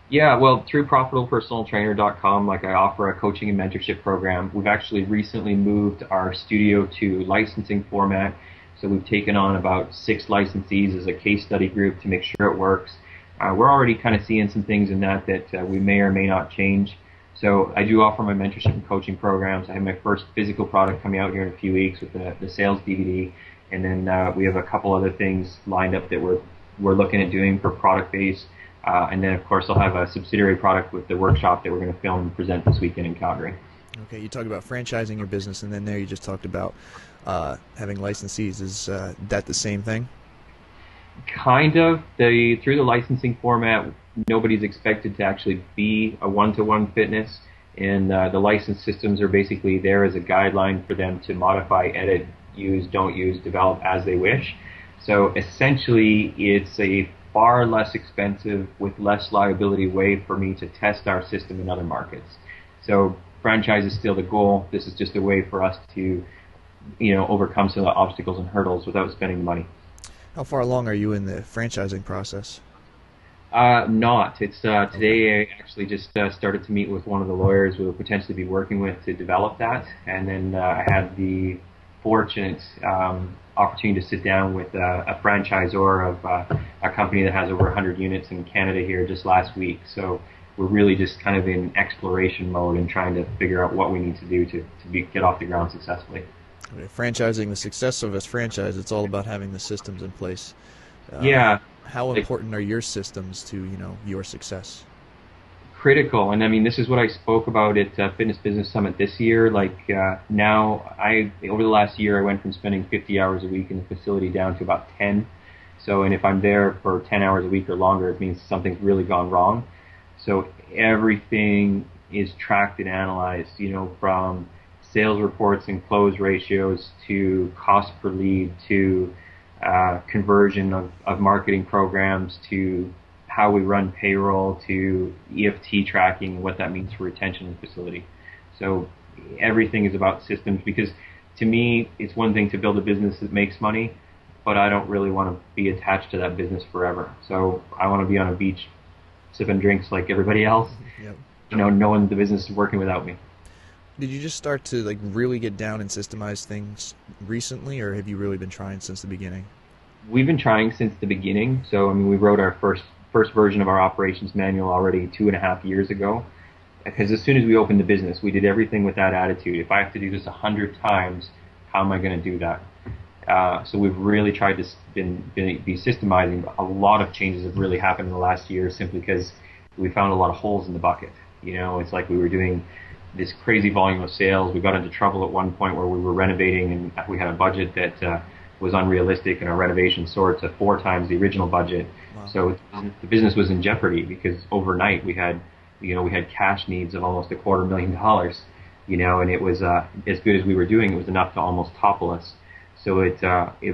Yeah, well, through ProfitablePersonalTrainer.com, I offer a coaching and mentorship program. We've actually recently moved our studio to licensing format. So we've taken on about 6 licensees as a case study group to make sure it works. We're already kind of seeing some things in that we may or may not change. So I do offer my mentorship and coaching programs. I have my first physical product coming out here in a few weeks with the sales DVD. And then we have a couple other things lined up that we're looking at doing for product-based. And then, of course, I'll have a subsidiary product with the workshop that we're going to film and present this weekend in Calgary. Okay, you talked about franchising your business, and then there you just talked about having licensees. Is that the same thing? Kind of. Through the licensing format, nobody's expected to actually be a one-to-one fitness, and the license systems are basically there as a guideline for them to modify, edit, use, don't use, develop as they wish. So essentially, it's a far less expensive with less liability way for me to test our system in other markets. So franchise is still the goal. This is just a way for us to, overcome some of the obstacles and hurdles without spending the money. How far along are you in the franchising process? Not. It's today I actually just started to meet with one of the lawyers we'll potentially be working with to develop that, and then I had the fortunate opportunity to sit down with a franchisor of a company that has over 100 units in Canada here just last week. So we're really just kind of in exploration mode and trying to figure out what we need to do to get off the ground successfully. Okay, franchising, the success of a franchise, it's all about having the systems in place. Yeah. How important are your systems to your success? critical. And I mean, this is what I spoke about at Fitness Business Summit this year. Now, over the last year, I went from spending 50 hours a week in the facility down to about 10. So, and if I'm there for 10 hours a week or longer, it means something's really gone wrong. So everything is tracked and analyzed, from sales reports and close ratios to cost per lead to conversion of marketing programs to how we run payroll to EFT tracking and what that means for retention in the facility. So everything is about systems, because to me, it's one thing to build a business that makes money, but I don't really want to be attached to that business forever. So I want to be on a beach sipping drinks like everybody else, Yep. Knowing the business is working without me. Did you just start to really get down and systemize things recently, or have you really been trying since the beginning? We've been trying since the beginning. So, I mean, we wrote our first version of our operations manual already 2.5 years ago. Because as soon as we opened the business, we did everything with that attitude. If I have to do this 100 times, how am I going to do that? So we've really tried to be systemizing. A lot of changes have really happened in the last year simply because we found a lot of holes in the bucket. It's like we were doing this crazy volume of sales. We got into trouble at one point where we were renovating and we had a budget that was unrealistic, and our renovation soared to 4 times the original budget. Wow. So the business was in jeopardy because overnight we had cash needs of almost $250,000, and it was as good as we were doing, it was enough to almost topple us. So it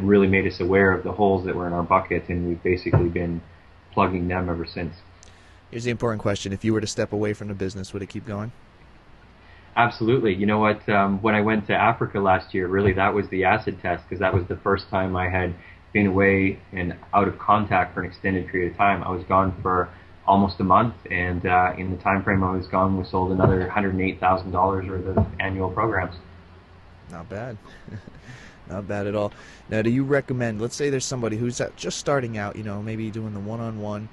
really made us aware of the holes that were in our bucket, and we've basically been plugging them ever since. Here's the important question. If you were to step away from the business, would it keep going? Absolutely. You know what? When I went to Africa last year, really that was the acid test, because that was the first time I had been away and out of contact for an extended period of time. I was gone for almost a month, and in the time frame I was gone, we sold another $108,000 worth of annual programs. Not bad. Not bad at all. Now, do you recommend, let's say there's somebody who's just starting out, maybe doing the one-on-one,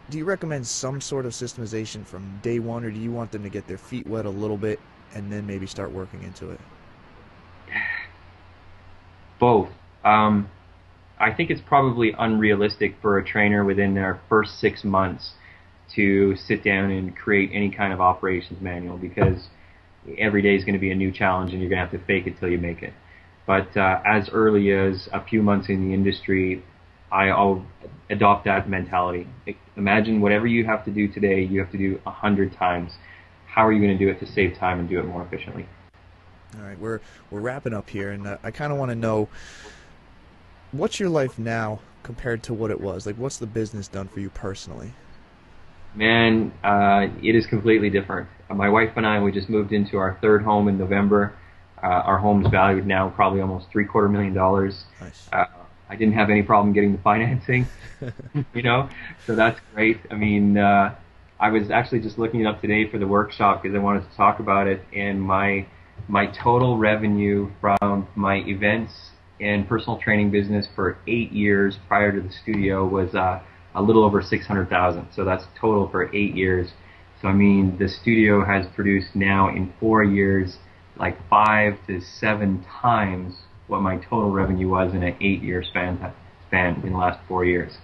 do you recommend some sort of systemization from day one, or do you want them to get their feet wet a little bit and then maybe start working into it? Both. I think it's probably unrealistic for a trainer within their first 6 months to sit down and create any kind of operations manual, because every day is going to be a new challenge and you're going to have to fake it till you make it. But as early as a few months in the industry, I'll adopt that mentality. Imagine whatever you have to do today, you have to do 100 times. How are you going to do it to save time and do it more efficiently? All right, we're wrapping up here, and I kind of want to know, what's your life now compared to what it was? Like, what's the business done for you personally? Man, it is completely different. My wife and I, we just moved into our 3rd home in November. Our home's valued now probably almost $750,000. Nice. I didn't have any problem getting the financing, so that's great. I mean, I was actually just looking it up today for the workshop because I wanted to talk about it, and my total revenue from my events and personal training business for 8 years prior to the studio was a little over $600,000. So that's total for 8 years. So I mean, the studio has produced now in 4 years like 5 to 7 times what my total revenue was in an 8-year span in the last 4 years.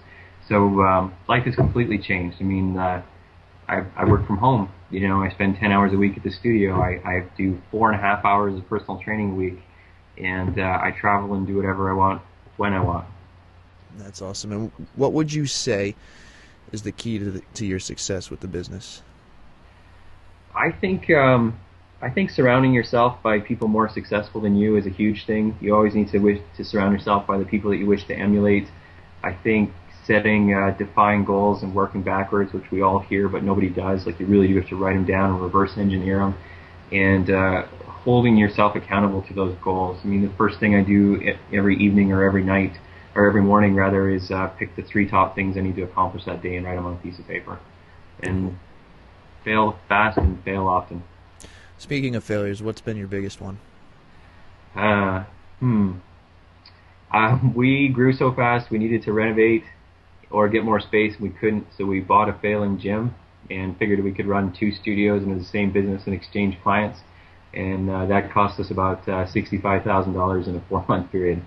So life has completely changed. I mean, I work from home. I spend 10 hours a week at the studio. I do 4.5 hours of personal training a week, and I travel and do whatever I want when I want. That's awesome. And what would you say is the key to your success with the business? I think surrounding yourself by people more successful than you is a huge thing. You always need to surround yourself by the people that you wish to emulate. I think setting defined goals and working backwards, which we all hear but nobody does, like you really do have to write them down and reverse engineer them, and holding yourself accountable to those goals. I mean, the first thing I do every evening or every night, or every morning rather, is pick the 3 top things I need to accomplish that day and write them on a piece of paper. And fail fast and fail often. Speaking of failures, what's been your biggest one? We grew so fast we needed to renovate or get more space. We couldn't, so we bought a failing gym and figured we could run 2 studios into the same business and exchange clients. And that cost us about $65,000 in a 4-month period.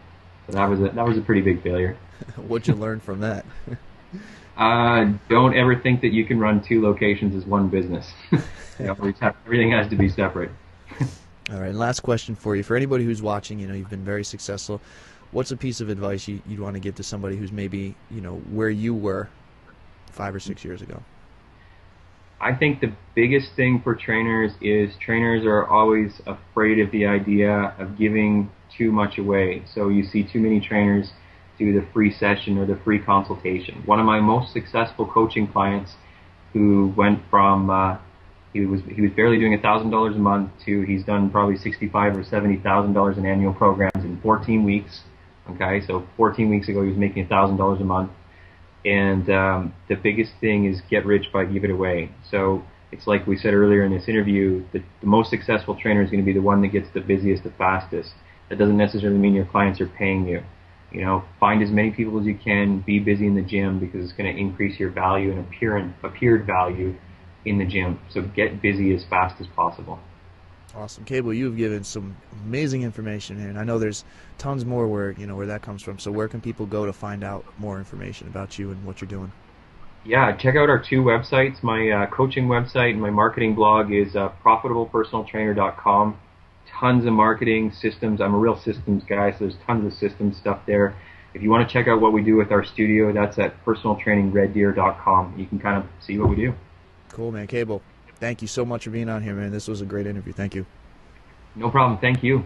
So that was a pretty big failure. What'd you learn from that? Don't ever think that you can run two locations as one business. Everything has to be separate. All right, last question for you. For anybody who's watching, you've been very successful. What's a piece of advice you'd want to give to somebody who's maybe, where you were 5 or 6 years ago? I think the biggest thing for trainers is trainers are always afraid of the idea of giving too much away. So you see too many trainers do the free session or the free consultation. One of my most successful coaching clients who went from he was barely doing $1,000 a month to he's done probably $65,000 or $70,000 in annual programs in 14 weeks. Okay, so 14 weeks ago he was making $1,000 a month. And the biggest thing is get rich by give it away. So it's like we said earlier in this interview, the most successful trainer is going to be the one that gets the busiest the fastest. That doesn't necessarily mean your clients are paying you. Find as many people as you can, be busy in the gym because it's going to increase your value and appeared value in the gym. So get busy as fast as possible. Awesome. Cabel, you've given some amazing information here, and I know there's tons more where that comes from. So where can people go to find out more information about you and what you're doing? Yeah, check out our two websites. My coaching website and my marketing blog is profitablepersonaltrainer.com. Tons of marketing systems. I'm a real systems guy, so there's tons of systems stuff there. If you want to check out what we do with our studio, that's at personaltrainingreddeer.com. You can kind of see what we do. Cool, man. Cabel, thank you so much for being on here, man. This was a great interview. Thank you. No problem. Thank you.